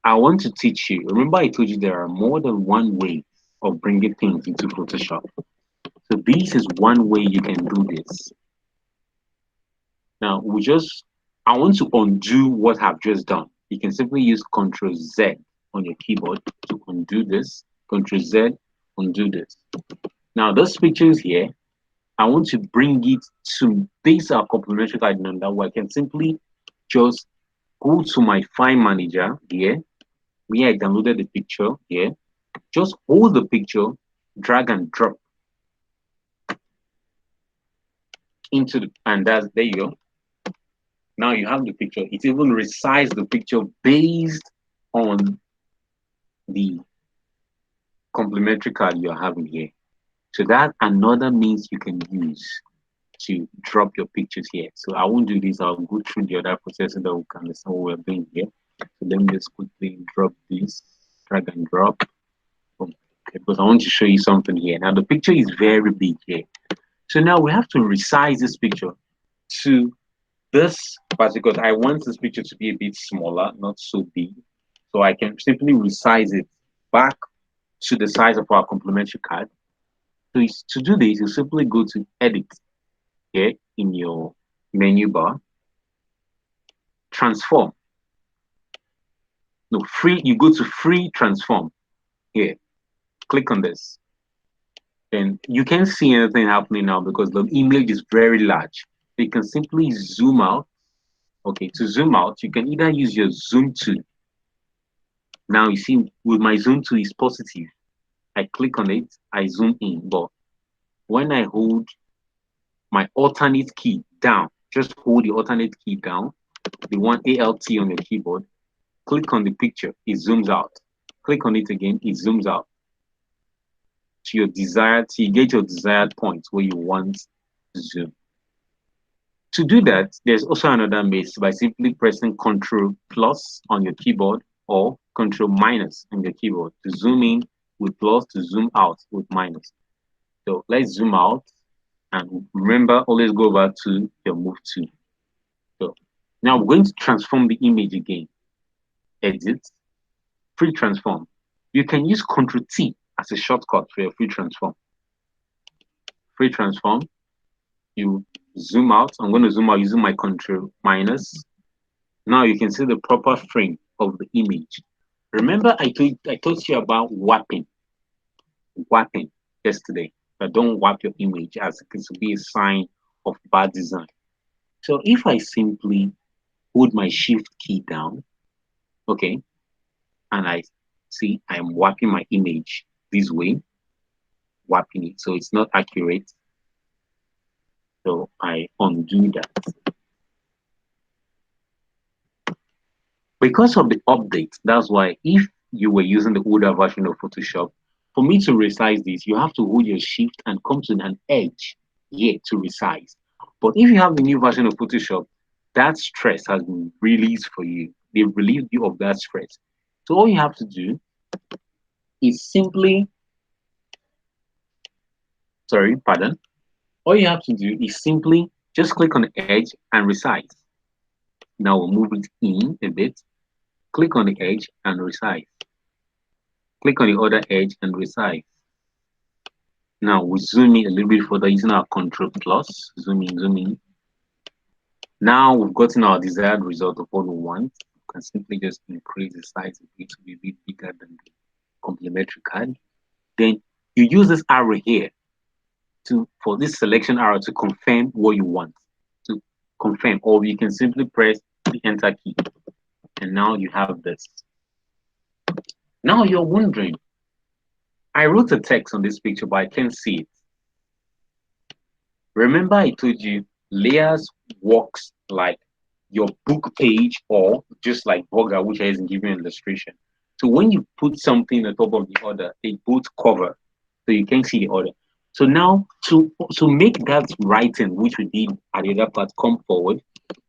I want to teach you. Remember, I told you there are more than one way of bringing things into Photoshop. So this is one way you can do this. Now, I want to undo what I've just done. You can simply use Ctrl Z on your keyboard to undo this. Ctrl Z, undo this. Now, this picture is here. I want to bring it to this complementary card number where I can simply just go to my file manager here, where I downloaded the picture here. Just hold the picture, drag and drop into and there you go. Now you have the picture. It even resized the picture based on the complementary card you're having here. So that another means you can use to drop your pictures here. So I won't do this. I'll go through the other process so that we can understand what we're doing here. So let me just quickly drop this, drag and drop. Okay, because I want to show you something here. Now the picture is very big here. So now we have to resize this picture to this part because I want this picture to be a bit smaller, not so big. So I can simply resize it back to the size of our complementary card. So to do this, you simply go to edit here in your menu bar, transform. No, free, you go to free transform here. Click on this. Then you can't see anything happening now because the image is very large. So you can simply zoom out. Okay, to zoom out, you can either use your zoom tool. Now you see with my zoom tool is positive. I click on it, I zoom in. But when I hold my alternate key down, just hold the alternate key down, the one ALT on your keyboard, click on the picture, it zooms out. Click on it again, it zooms out. To your desired, you get your desired point where you want to zoom. To do that, there's also another method by simply pressing Ctrl plus on your keyboard or Ctrl minus on your keyboard to zoom in with plus, to zoom out with minus. So let's zoom out, and remember, always go back to your move tool. So now we're going to transform the image again. Edit, free transform. You can use Ctrl T as a shortcut for your free transform. Free transform, you zoom out. I'm going to zoom out using my Ctrl minus. Now you can see the proper frame of the image. Remember, I told you about warping yesterday. But don't warp your image as it can be a sign of bad design. So if I simply hold my shift key down, okay, and I see I'm warping my image this way, warping it, so it's not accurate. So I undo that. Because of the update, that's why if you were using the older version of Photoshop, for me to resize this, you have to hold your shift and come to an edge here to resize. But if you have the new version of Photoshop, that stress has been released for you. They've relieved you of that stress. So all you have to do is simply, sorry, pardon. All you have to do is simply just click on the edge and resize. Now we'll move it in a bit. Click on the edge and resize. Click on the other edge and resize. Now we zoom in a little bit further using our Control Plus. Zoom in, zoom in. Now we've gotten our desired result of what we want. You can simply just increase the size of it to be a bit bigger than the complementary card. Then you use this arrow here for this selection arrow to confirm what you want. To confirm, or you can simply press the enter key. And now you have this. Now you're wondering, I wrote a text on this picture, but I can't see it. Remember I told you layers works like your book page or just like Burger, which has given an illustration. So when you put something on top of the other, they both cover, so you can see the other. So now to make that writing, which we did at the other part, come forward,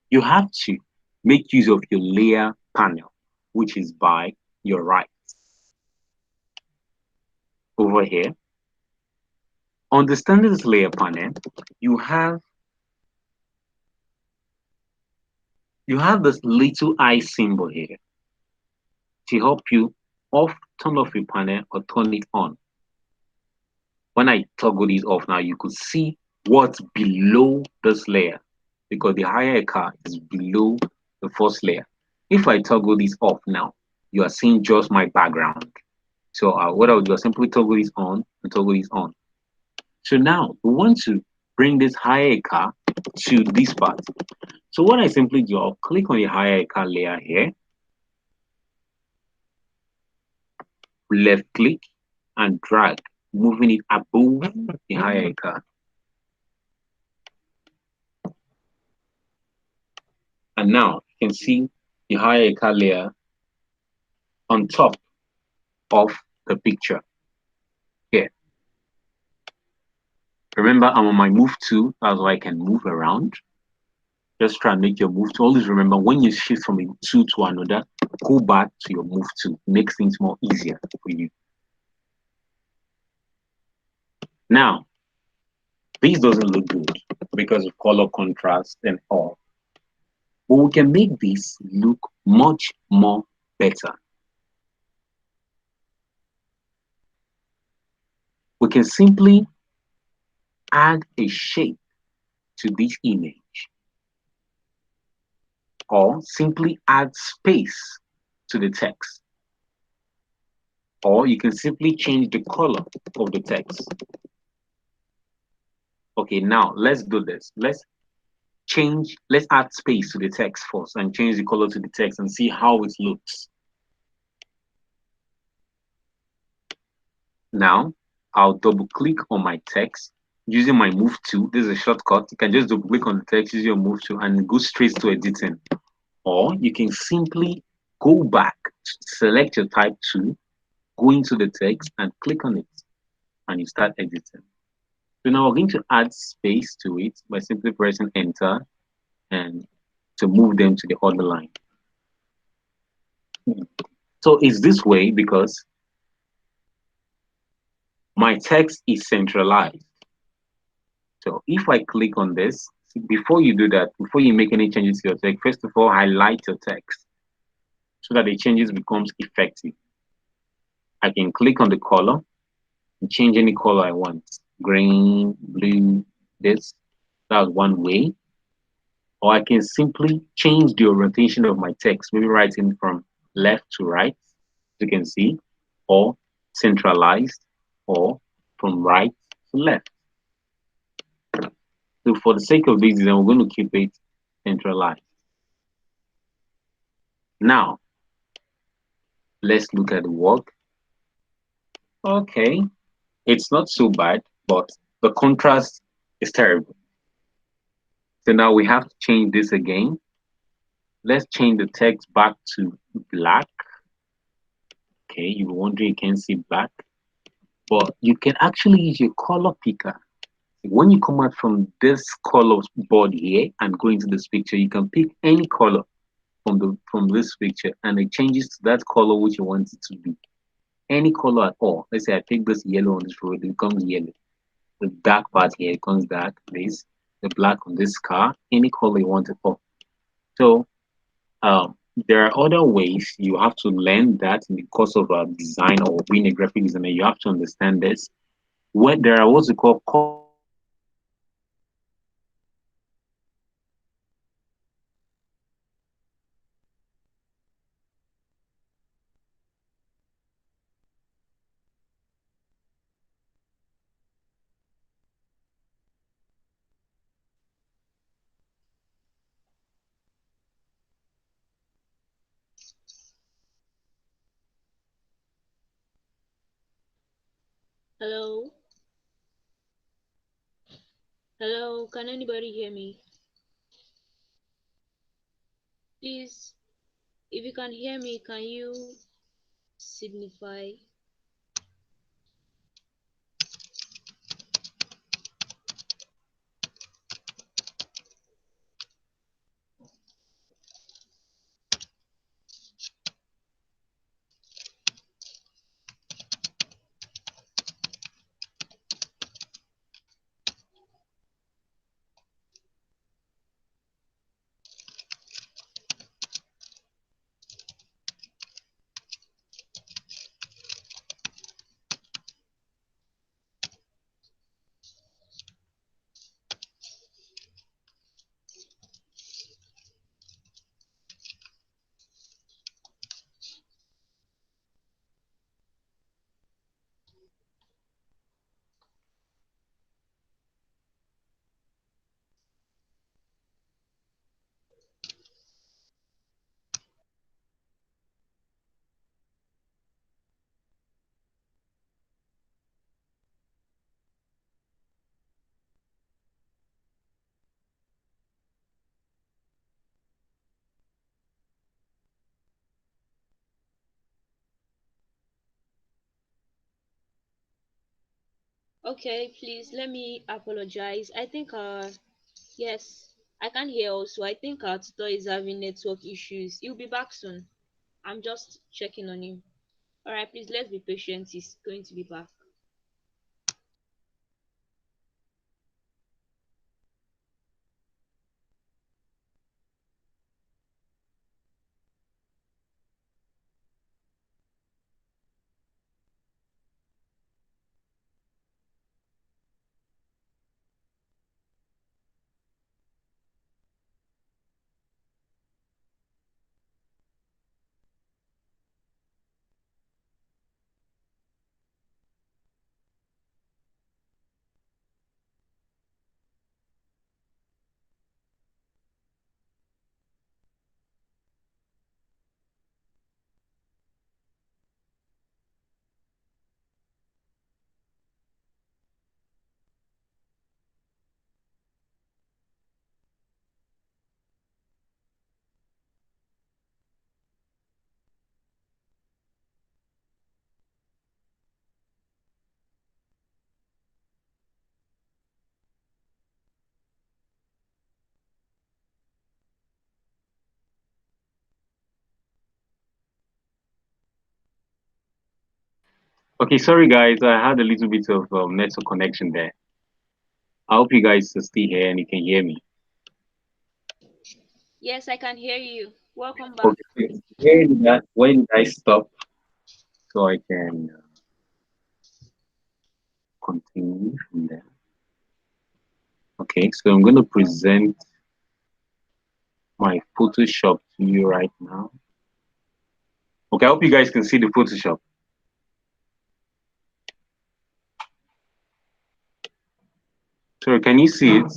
you have to make use of your layer panel, which is by your right. Over here, understanding this layer panel, you have this little eye symbol here to help you turn off your panel or turn it on. When I toggle this off now, you could see what's below this layer because the higher car is below the first layer. If I toggle this off now, you are seeing just my background. So what I'll do is simply toggle this on and toggle this on. So now we want to bring this higher car to this part. So what I simply do, I'll click on the higher car layer here, left click and drag, moving it above the higher car. And now you can see the higher car layer on top of the picture here. Remember, I'm on my move tool, that's why I can move around. Just try and make your move tool. Always remember when you shift from a tool to another, go back to your move tool. It makes things more easier for you. Now, this doesn't look good because of color contrast and all. But we can make this look much more better. We can simply add a shape to this image or simply add space to the text. Or you can simply change the color of the text. Okay, now let's do this. Let's add space to the text first and change the color to the text and see how it looks. Now, I'll double click on my text using my move tool. This is a shortcut. You can just double click on the text using your move tool and go straight to editing. Or you can simply go back, select your type tool, go into the text and click on it and you start editing. So now we're going to add space to it by simply pressing enter and to move them to the other line. So it's this way because my text is centralized. So if I click on this, before you do that, before you make any changes to your text, first of all, highlight your text so that the changes becomes effective. I can click on the color and change any color I want. Green, blue, this. That's one way. Or I can simply change the orientation of my text, maybe writing from left to right, as you can see, or centralized, or from right to left. So for the sake of this, then we're going to keep it centralized. Now, let's look at the work. Okay, it's not so bad, but the contrast is terrible. So now we have to change this again. Let's change the text back to black. Okay, you were wondering you can see black, but you can actually use your color picker. When you come out from this color board here and go into this picture, you can pick any color from this picture and it changes to that color which you want it to be. Any color at all. Let's say I pick this yellow on this road, it becomes yellow. the dark part here becomes dark, this, the black on this car, any color you want to put. So there are other ways you have to learn that in the course of design or being a graphic designer. You have to understand this. What there are what we call color combinations. So you have to understand what Hello? Hello? Can anybody hear me? Please, if you can hear me, can you signify? Okay, please let me apologize. I think yes, I can hear also. I think our tutor is having network issues. He'll be back soon. I'm just checking on him. Alright, please let's be patient. He's going to be back. Okay, sorry guys, I had a little bit of network connection there. I hope you guys are still here and you can hear me. Yes, I can hear you. Welcome back. Okay, so where did I stop so I can continue from there? Okay, so I'm going to present my Photoshop to you right now. Okay, I hope you guys can see the Photoshop. Sorry, can you see it?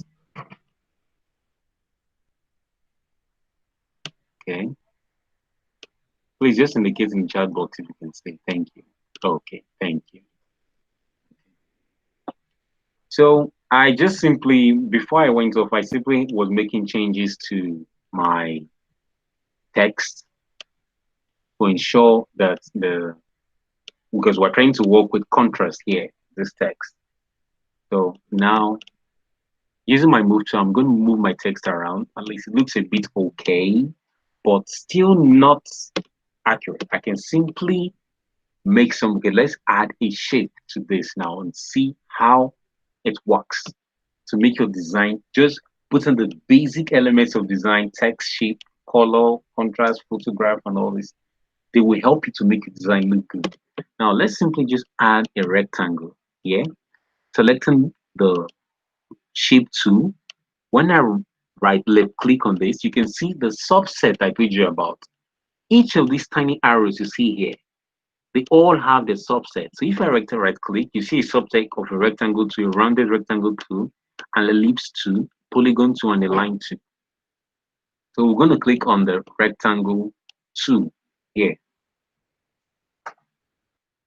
Okay, please just indicate in the chat box if you can see. Thank you. Okay, thank you. So I just simply, before I went off, I simply was making changes to my text to ensure that because we're trying to work with contrast here, this text. So now using my move tool, I'm going to move my text around. At least it looks a bit okay, but still not accurate. I can simply make some, okay, let's add a shape to this now and see how it works to make your design. Just put in the basic elements of design, text, shape, color, contrast, photograph, and all this. They will help you to make your design look good. Now let's simply just add a rectangle here, selecting the shape tool. When I right left click on this, you can see the subset I told you about. Each of these tiny arrows you see here, they all have the subset. So if I right click, you see a subset of a rectangle to a rounded rectangle tool, an ellipse tool, polygon tool, and a line tool. So we're going to click on the rectangle tool here.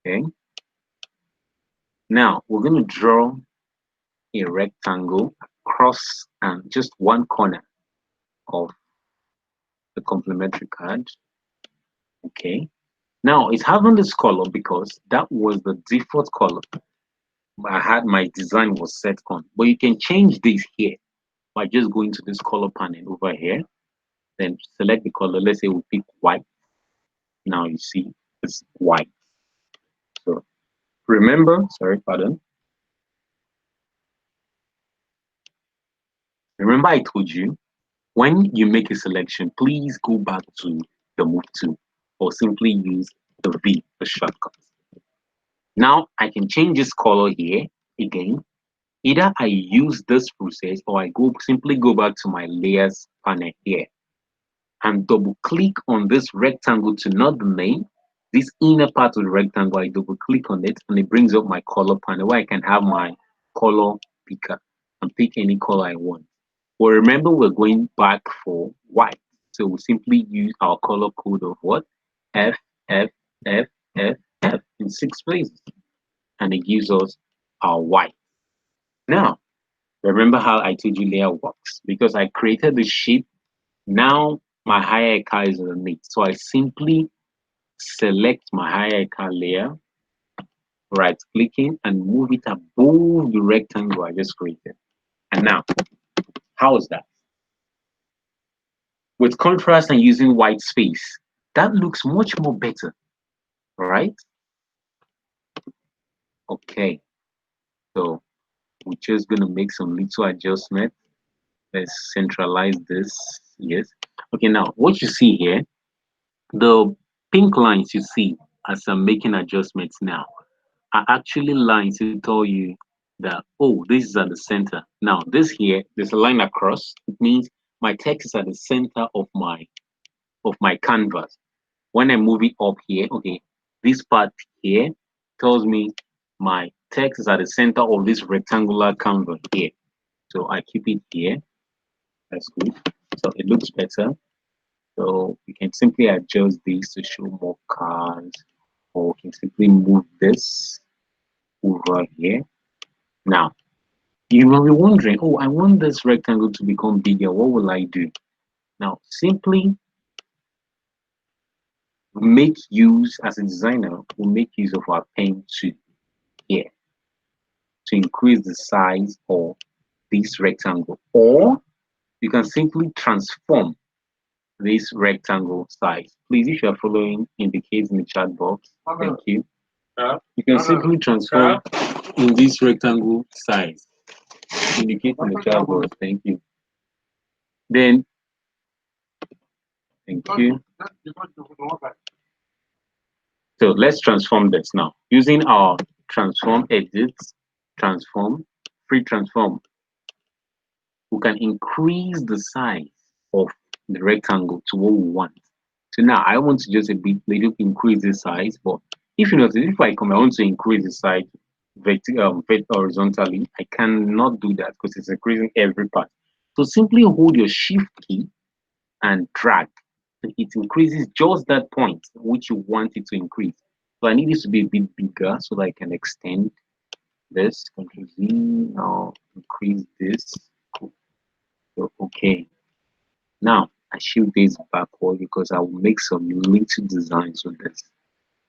Okay. Now we're going to draw a rectangle across and just one corner of the complementary card. Okay. Now it's having this color because that was the default color I had my design was set on. But you can change this here by just going to this color panel over here. Then select the color. Let's say we pick white. Now you see it's white. So remember, sorry, pardon. Remember I told you when you make a selection, please go back to the move tool or simply use the V for shortcut. Now I can change this color here again. Either I use this process or I simply go back to my layers panel here and double click on this rectangle to not the name. This inner part of the rectangle, I double click on it and it brings up my color panel where I can have my color picker and pick any color I want. But remember, we're going back for white. So we simply use our color code of what? F, F, F, F, F in 6 places. And it gives us our white. Now, remember how I told you layer works? Because I created the shape. Now my hierarchy is underneath. So I simply select my hierarchy layer, right clicking, and move it above the rectangle I just created. And now, how is that? With contrast and using white space, that looks much more better, right? Okay, so we're just gonna make some little adjustment. Let's centralize this. Yes. Okay, now what you see here, the pink lines you see as I'm making adjustments now are actually lines to tell you that, oh, this is at the center. Now this here, there's a line across. It means my text is at the center of my canvas. When I move it up here, okay, this part here tells me my text is at the center of this rectangular canvas here. So I keep it here. That's good. So it looks better. So we can simply adjust this to show more cars, or we can simply move this over here. Now, you will be wondering, oh, I want this rectangle to become bigger. What will I do? Now, simply make use, as a designer, we'll make use of our pen tool here to increase the size of this rectangle. Or you can simply transform this rectangle size. Please, if you are following, indicate in the chat box. Thank you. You can simply transform in this rectangle size. Indicate in the chat box. Thank you. Then, thank you. So let's transform this now. Using our transform edits, transform, free transform, we can increase the size of the rectangle to what we want. So now I want to just a bit little increase the size, but if you notice, if I want to increase the size horizontally, I cannot do that because it's increasing every part. So simply hold your shift key and drag. So it increases just that point which you want it to increase. So I need this to be a bit bigger so that I can extend this. Control Z. Now increase this. Cool. So okay. Now I shift this backward because I will make some little designs with this.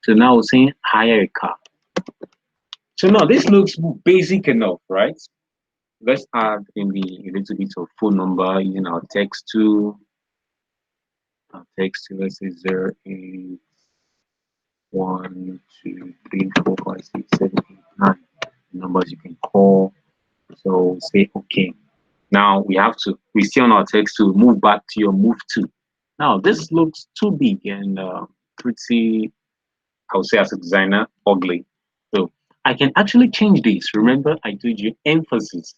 So now we're saying hire a car. So now this looks basic enough, right? Let's add maybe a little bit of phone number using our text tool. Our text tool, let's say 08 1 2 3 4 5 6 7 8 9 numbers you can call. So say okay. Now we see on our text to move back to your move to. Now this looks too big and pretty, I would say as a designer, ugly. So I can actually change this. Remember, I told you emphasis.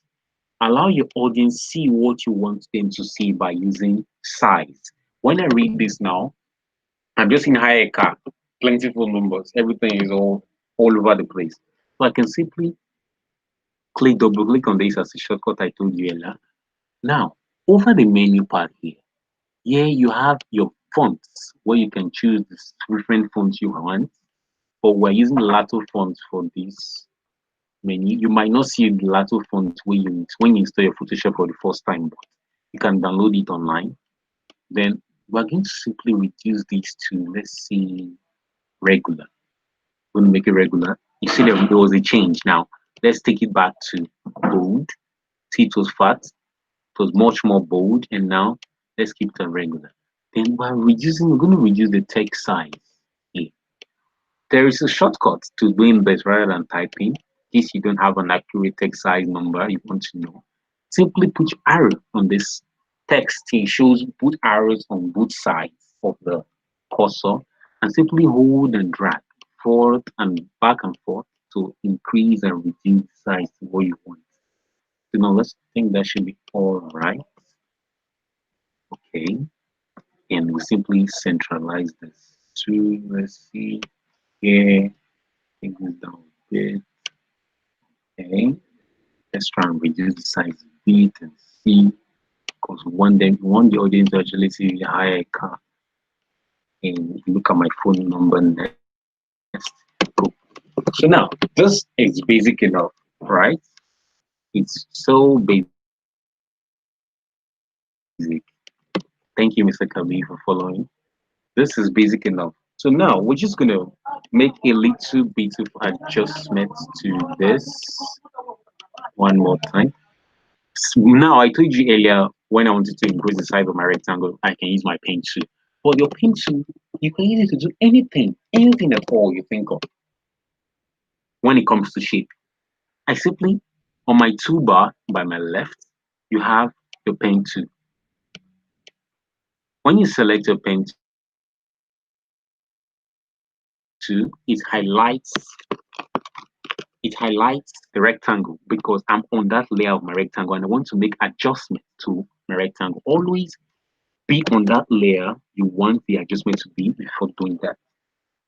Allow your audience see what you want them to see by using size. When I read this now, I'm just in higher car, plentiful numbers. Everything is all over the place. So I can simply double click on this as a shortcut I told you earlier. Now, over the menu part here you have your fonts where you can choose the different fonts you want. But we're using Lato font for this menu. You might not see the Lato font when you install your Photoshop for the first time, but you can download it online. Then we're going to simply reduce this to, let's see, regular. We're going to make it regular. You see that there was a change. Now let's take it back to bold. See, it was fat, it was much more bold, and now let's keep it on regular. Then we're going to reduce the text size here. There is a shortcut to doing this rather than typing. In case you don't have an accurate text size number you want to know, simply put arrow on this text. It shows put arrows on both sides of the cursor and simply hold and drag forward and back and forth to increase and reduce the size to what you want. So now let's think that should be all right. Okay, and we simply centralize this. So let's see here. Take this down a bit. Okay, let's try and reduce the size a bit and see, because we want the audience to actually see the higher car. And look at my phone number next. So now this is basic enough, right? It's so basic. Thank you, Mr. Kabi, for following. This is basic enough. So now we're just gonna make a little bit of adjustment to this one more time. Now, I told you earlier when I wanted to increase the size of my rectangle, I can use my pen tool. But your pen tool, you can use it to do anything at all you think of when it comes to shape. I simply, on my toolbar by my left, you have your pen tool. When you select your pen tool, it highlights the rectangle because I'm on that layer of my rectangle and I want to make adjustment to my rectangle. Always be on that layer you want the adjustment to be before doing that.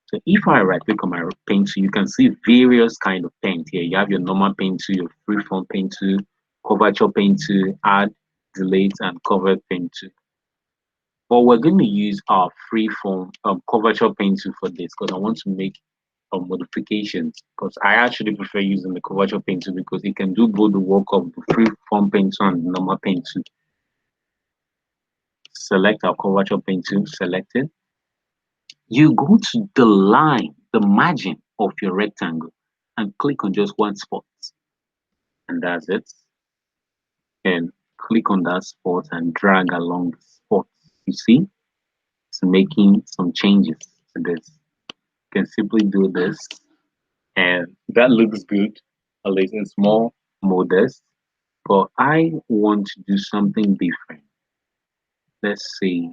So if I right click on my pen tool, you can see various kind of paint here. You have your normal pen tool, your freeform pen tool, curvature pen tool, add, delete, and cover pen tool. But we're going to use our freeform curvature pen tool for this because I want to make modifications, because I actually prefer using the curvature pen tool because it can do both the work of the freeform pen tool and the normal pen tool. Select our curvature pen tool, selected. You go to the line, the margin of your rectangle, and click on just one spot, and that's it. And click on that spot and drag along the spot. You see, it's making some changes to this. You can simply do this, and that looks good. At least it's more modest, but I want to do something different. Let's see.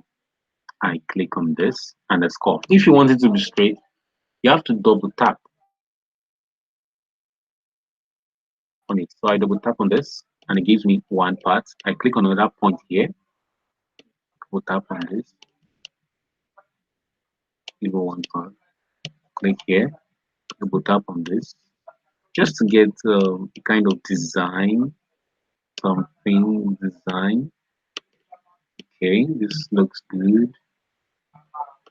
I click on this and it's curved. If you want it to be straight, you have to double tap on it. So I double tap on this and it gives me one part. I click on another point here, double tap on this, give it one part. Click here, double tap on this, just to get a kind of design, something design. Okay, this looks good.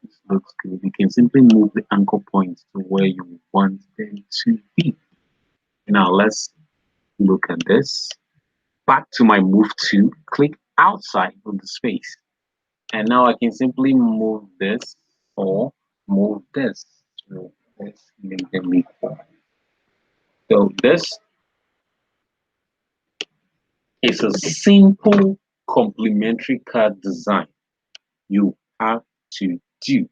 This looks good. You can simply move the anchor points to where you want them to be. Now let's look at this. Back to my move to, click outside of the space. And now I can simply move this or move this. So let's make them equal. So this is a simple complementary card design you have to do.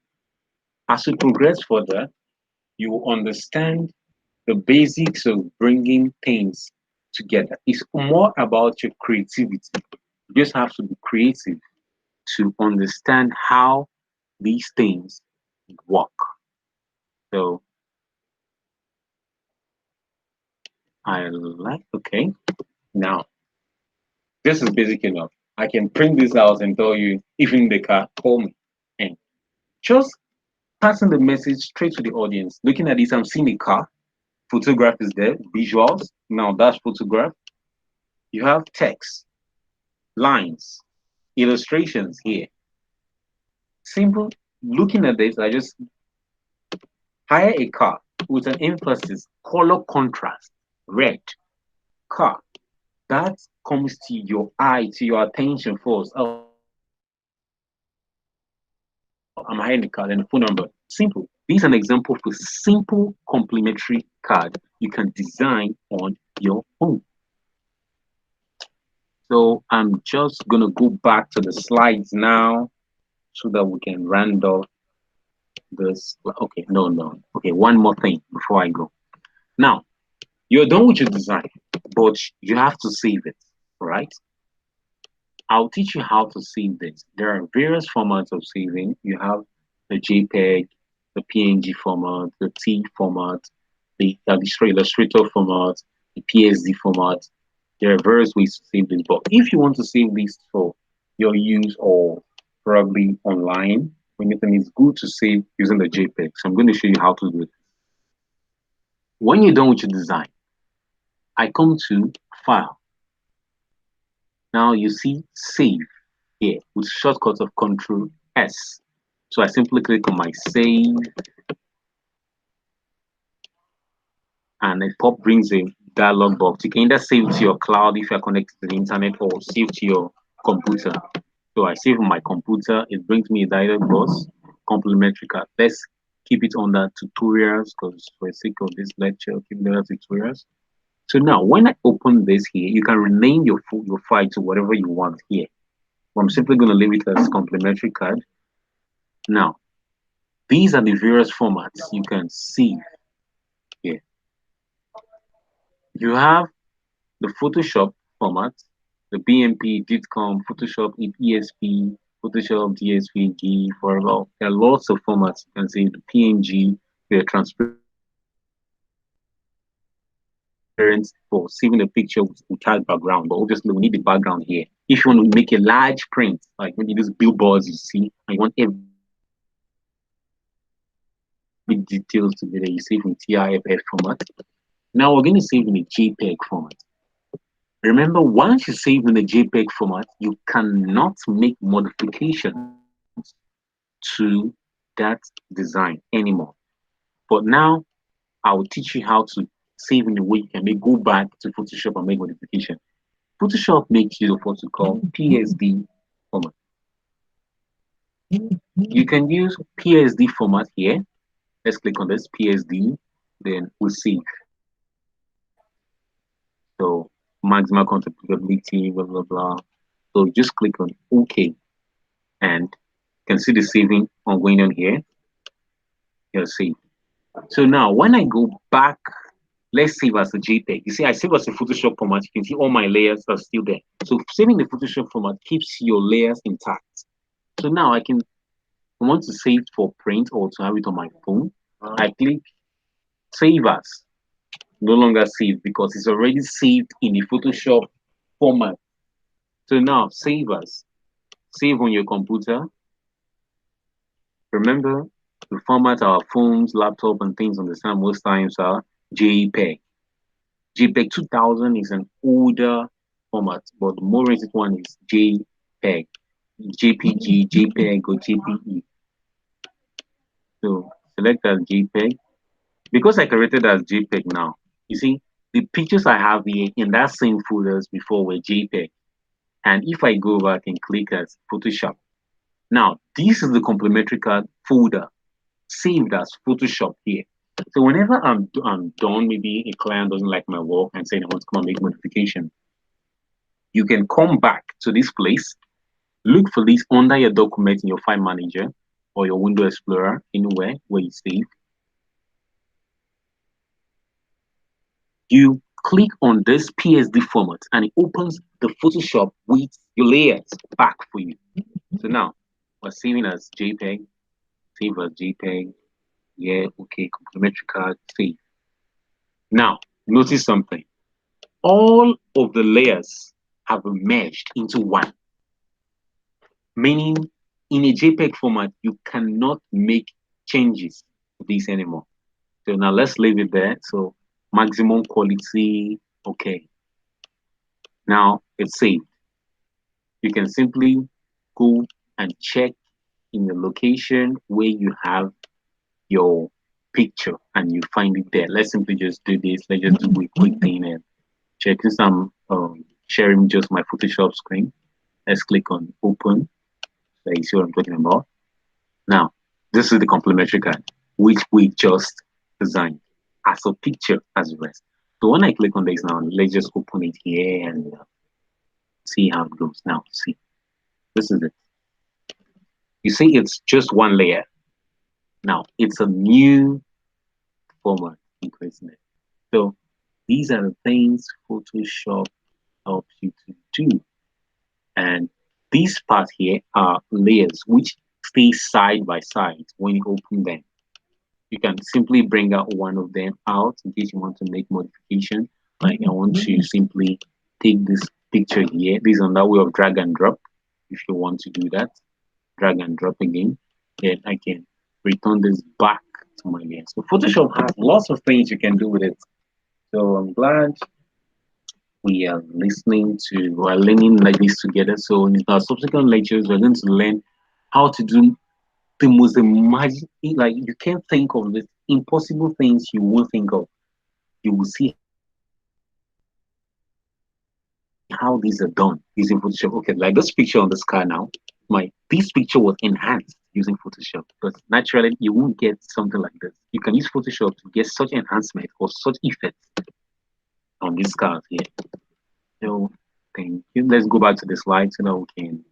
As we progress further, you will understand the basics of bringing things together. It's more about your creativity. You just have to be creative to understand how these things work. So I like, okay. Now, this is basic enough. I can print this out and tell you, if in the car, call me. And just passing the message straight to the audience. Looking at this, I'm seeing a car. Photograph is there, visuals. Now that's photograph. You have text, lines, illustrations here. Simple. Looking at this, I just hire a car with an emphasis, color contrast, red, car. That comes to your eye, to your attention first. Oh, I'm hiring the car, then the phone number. Simple. This is an example of a simple complimentary card you can design on your own. So I'm just gonna go back to the slides now so that we can round off this. Okay, no. Okay, one more thing before I go. Now, you're done with your design, but you have to save it, right? I'll teach you how to save this. There are various formats of saving. You have the JPEG, the PNG format, the T format, the Illustrator format, the PSD format. There are various ways to save this. But if you want to save this for your use or probably online, when you think it's good to save using the JPEG. So I'm going to show you how to do it. When you're done with your design, I come to File. Now you see Save here with shortcut of Control S. So I simply click on my save and it pop brings a dialog box. You can either save to your cloud if you're connected to the internet or save to your computer. So I save on my computer, it brings me a dialog box, complimentary card. Let's keep it under tutorials because for the sake of this lecture, keep it under tutorials. So now when I open this here, you can rename your file to whatever you want here. I'm simply going to leave it as complimentary card. Now, these are the various formats you can see here. You have the Photoshop format, the BMP, DITCOM, Photoshop ESP, Photoshop DSVG, forever. There are lots of formats. You can see the PNG, the transparent for saving a picture without background, but obviously we need the background here. If you want to make a large print, like maybe these billboards you see, and you want every details to be there, you save in TIFF format. Now we're going to save in a JPEG format. Remember, once you save in the JPEG format, you cannot make modifications to that design anymore. But now I will teach you how to save in a way you can make go back to Photoshop and make modification. Photoshop makes use of what we call PSD format. You can use PSD format here. Let's click on this PSD, then we'll save. So maximum compatibility, blah blah blah. So just click on OK, and you can see the saving on going on here. You'll save. So now when I go back, let's save as a JPEG. You see, I save as a Photoshop format. You can see all my layers are still there. So saving the Photoshop format keeps your layers intact. So now I want to save for print or to have it on my phone. I click Save As. No longer saved because it's already saved in a Photoshop format. So now Save As. Save on your computer. Remember, the format our phones, laptop, and things understand most times are JPEG. JPEG 2000 is an older format, but the more recent one is JPEG, JPG, JPEG, or JPE. So select as JPEG. Because I created as JPEG now, you see, the pictures I have here in that same folders before were JPEG. And if I go back and click as Photoshop, now this is the complementary card folder saved as Photoshop here. So whenever I'm done, maybe a client doesn't like my work and saying I want to come and make modification, you can come back to this place, look for this under your document in your file manager or your window explorer, anywhere where you save. You click on this PSD format and it opens the Photoshop with your layers back for you. So now we're saving as JPEG, save as JPEG. Yeah, okay, complementary card, save. Now, notice something. All of the layers have merged into one, meaning in a JPEG format, you cannot make changes to this anymore. So now let's leave it there. So maximum quality, okay. Now it's saved. You can simply go and check in the location where you have your picture and you find it there. Let's simply just do this. Let's just do a quick thing and check. Since I'm sharing just my Photoshop screen, let's click on open. So you see what I'm talking about. Now, this is the complementary card, which we just designed as a picture as the rest. So when I click on this now, let's just open it here and see how it goes. Now, see, this is it. You see, it's just one layer. Now, it's a new format increasing it. So these are the things Photoshop helps you to do. And these parts here are layers which stay side by side when you open them. You can simply bring out one of them out in case you want to make modification. Like I want to simply take this picture here. This is another way of drag and drop. If you want to do that, drag and drop again. Then I can return this back to my layer. So Photoshop has lots of things you can do with it. So I'm glad we're learning like this together. So in our subsequent lectures, we're going to learn how to do the most imagine like you can't think of the impossible things you won't think of. You will see how these are done using Photoshop. Okay, like this picture on this car now. This picture was enhanced using Photoshop because naturally you won't get something like this. You can use Photoshop to get such enhancement or such effects on these cars here. So thank you. Let's go back to the slide so that we can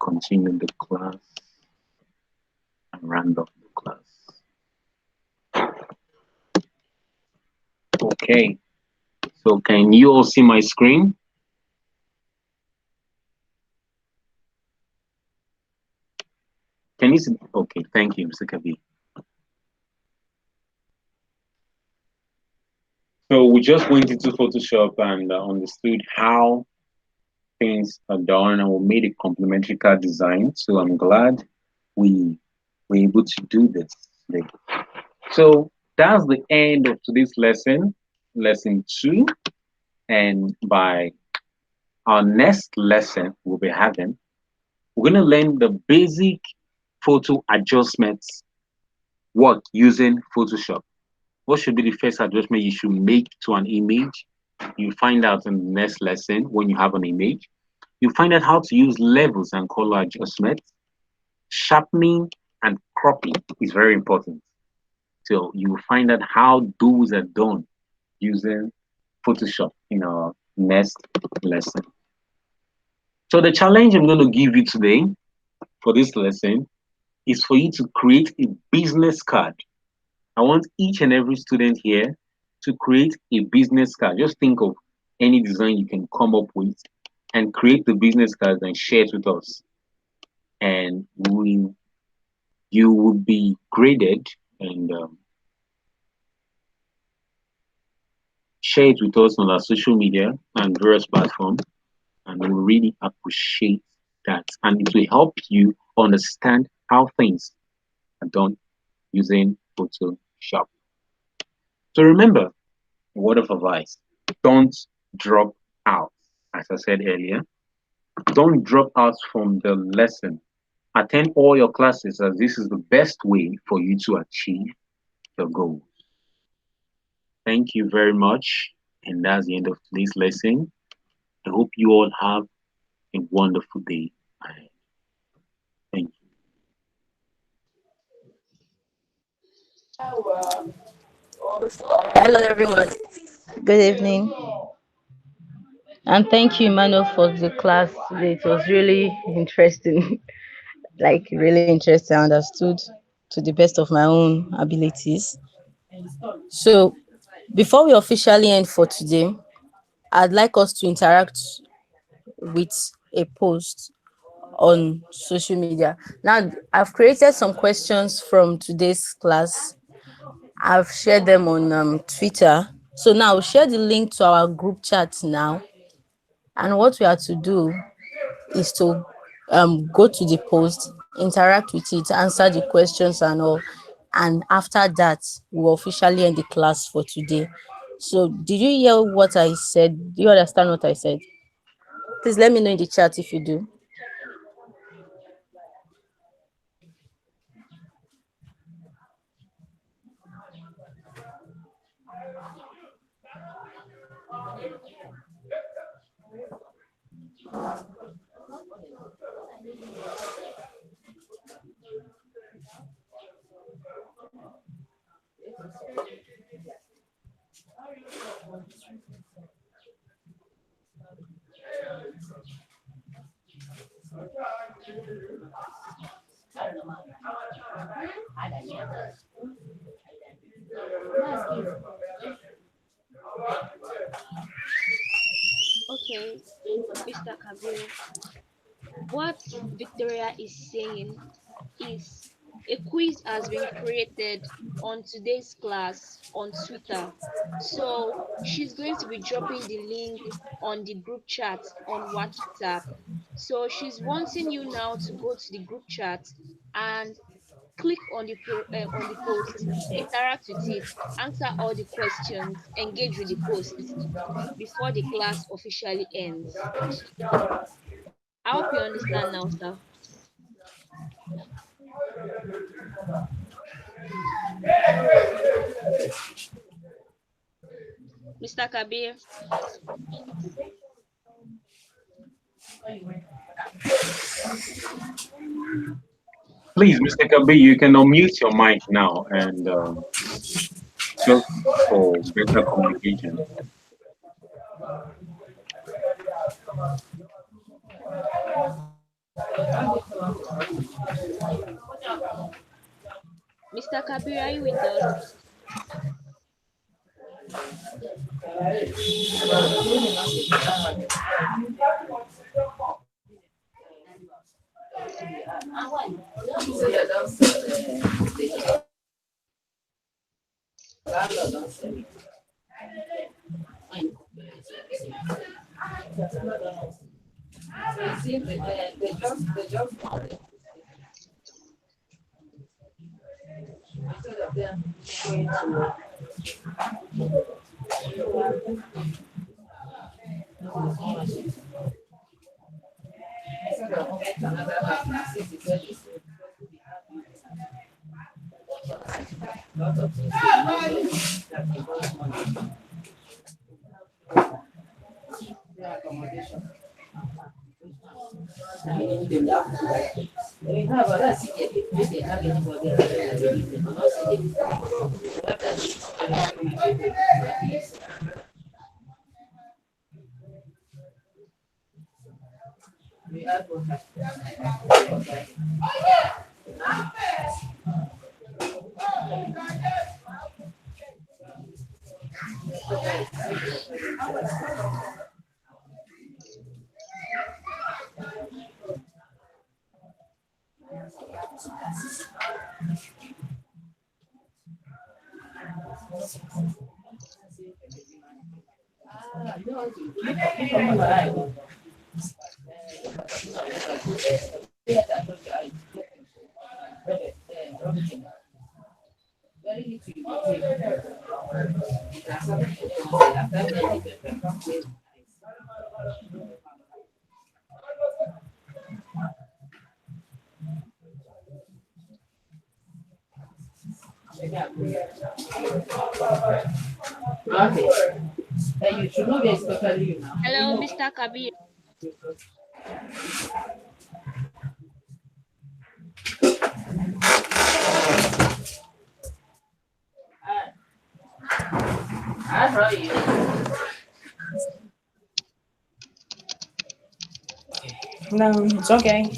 continue the class and round off the class. Okay, so can you all see my screen? Can you see? Okay, thank you, Mr. Kabi. So we just went into Photoshop and understood how things are done, and we made a complementary card design. So I'm glad we were able to do this today. So that's the end of today's lesson, lesson 2. And by our next lesson we'll be having, we're going to learn the basic photo adjustments work using Photoshop. What should be the first adjustment you should make to an image? You find out in the next lesson when you have an image. You find out how to use levels and color adjustments. Sharpening and cropping is very important. So you will find out how those are done using Photoshop in our next lesson. So the challenge I'm going to give you today for this lesson is for you to create a business card. I want each and every student here to create a business card. Just think of any design you can come up with and create the business cards and share it with us. And you will be graded and share it with us on our social media and various platforms. And we really appreciate that. And it will help you understand how things are done using Photoshop. So remember, a word of advice, don't drop out. As I said earlier, don't drop out from the lesson. Attend all your classes as this is the best way for you to achieve your goals. Thank you very much. And that's the end of today's lesson. I hope you all have a wonderful day ahead. Thank you. Hello, everyone. Good evening. And thank you, Emmanuel, for the class today. It was really interesting. Like, really interesting. I understood to the best of my own abilities. So, before we officially end for today, I'd like us to interact with a post on social media. Now, I've created some questions from today's class. I've shared them on Twitter. So now I'll share the link to our group chat now. And what we are to do is to go to the post, interact with it, answer the questions and all. And after that, we'll officially end the class for today. So, did you hear what I said? Do you understand what I said? Please let me know in the chat if you do. Okay, Mr. Kabir, what Victoria is saying is a quiz has been created on today's class on Twitter. So she's going to be dropping the link on the group chat on WhatsApp. So she's wanting you now to go to the group chat and click on on the post, interact with it, answer all the questions, engage with the posts before the class officially ends. I hope you understand now, sir. Mr. Kabir. Please, Mr. Kabi, you can unmute your mic now and just for better communication. Mr. Kabir, are you with us? Hello, Mr. Kabir. No, it's okay.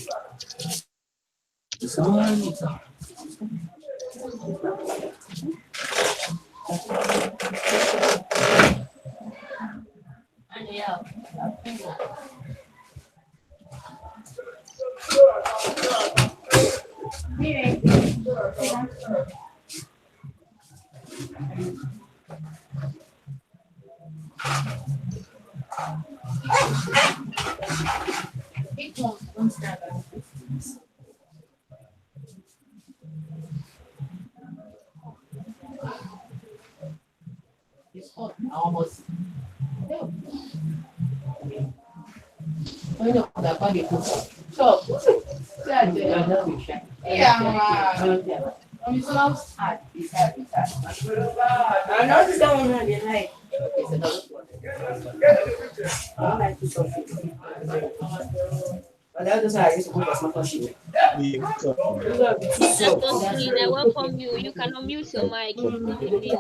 Mr. Tosin, I welcome you. You can unmute your mic, please.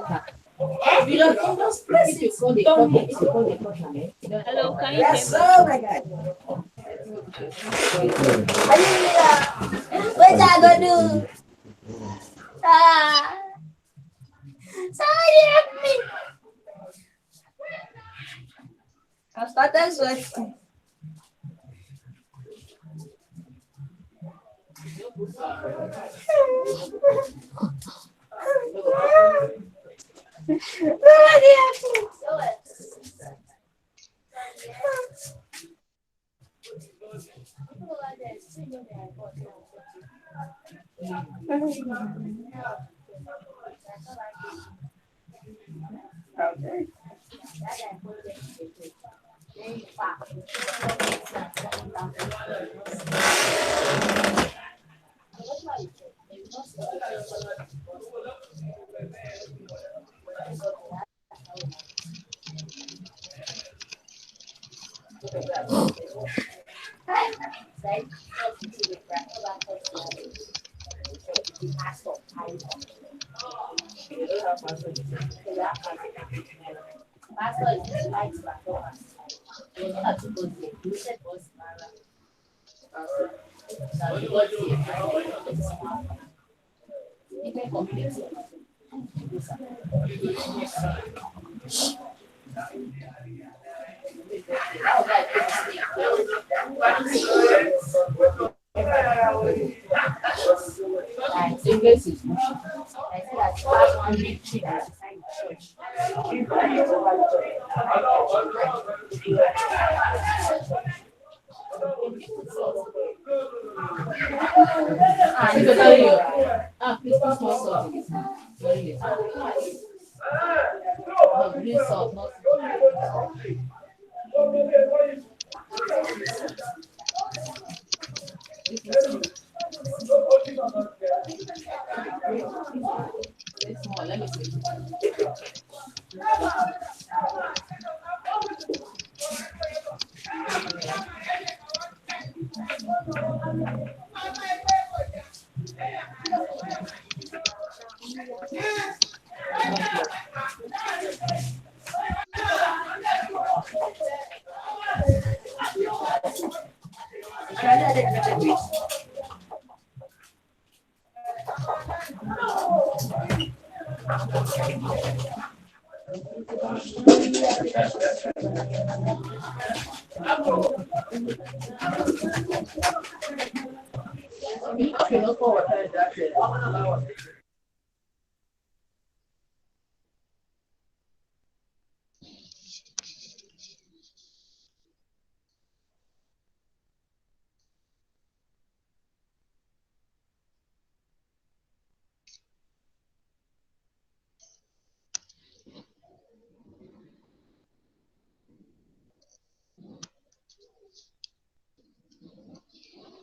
Hello, can you hear me? What I gonna do? Ah, somebody help me. I started sweating. Somebody help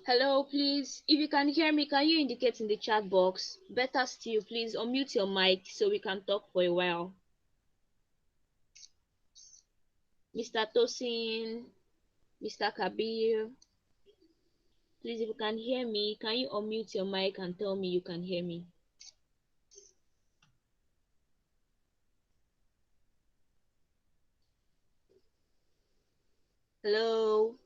Hello, please. If you can hear me, can you indicate in the chat box? Better still, please unmute your mic so we can talk for a while. Mr. Tosin, Mr. Kabir, please, if you can hear me, can you unmute your mic and tell me you can hear me? Hello?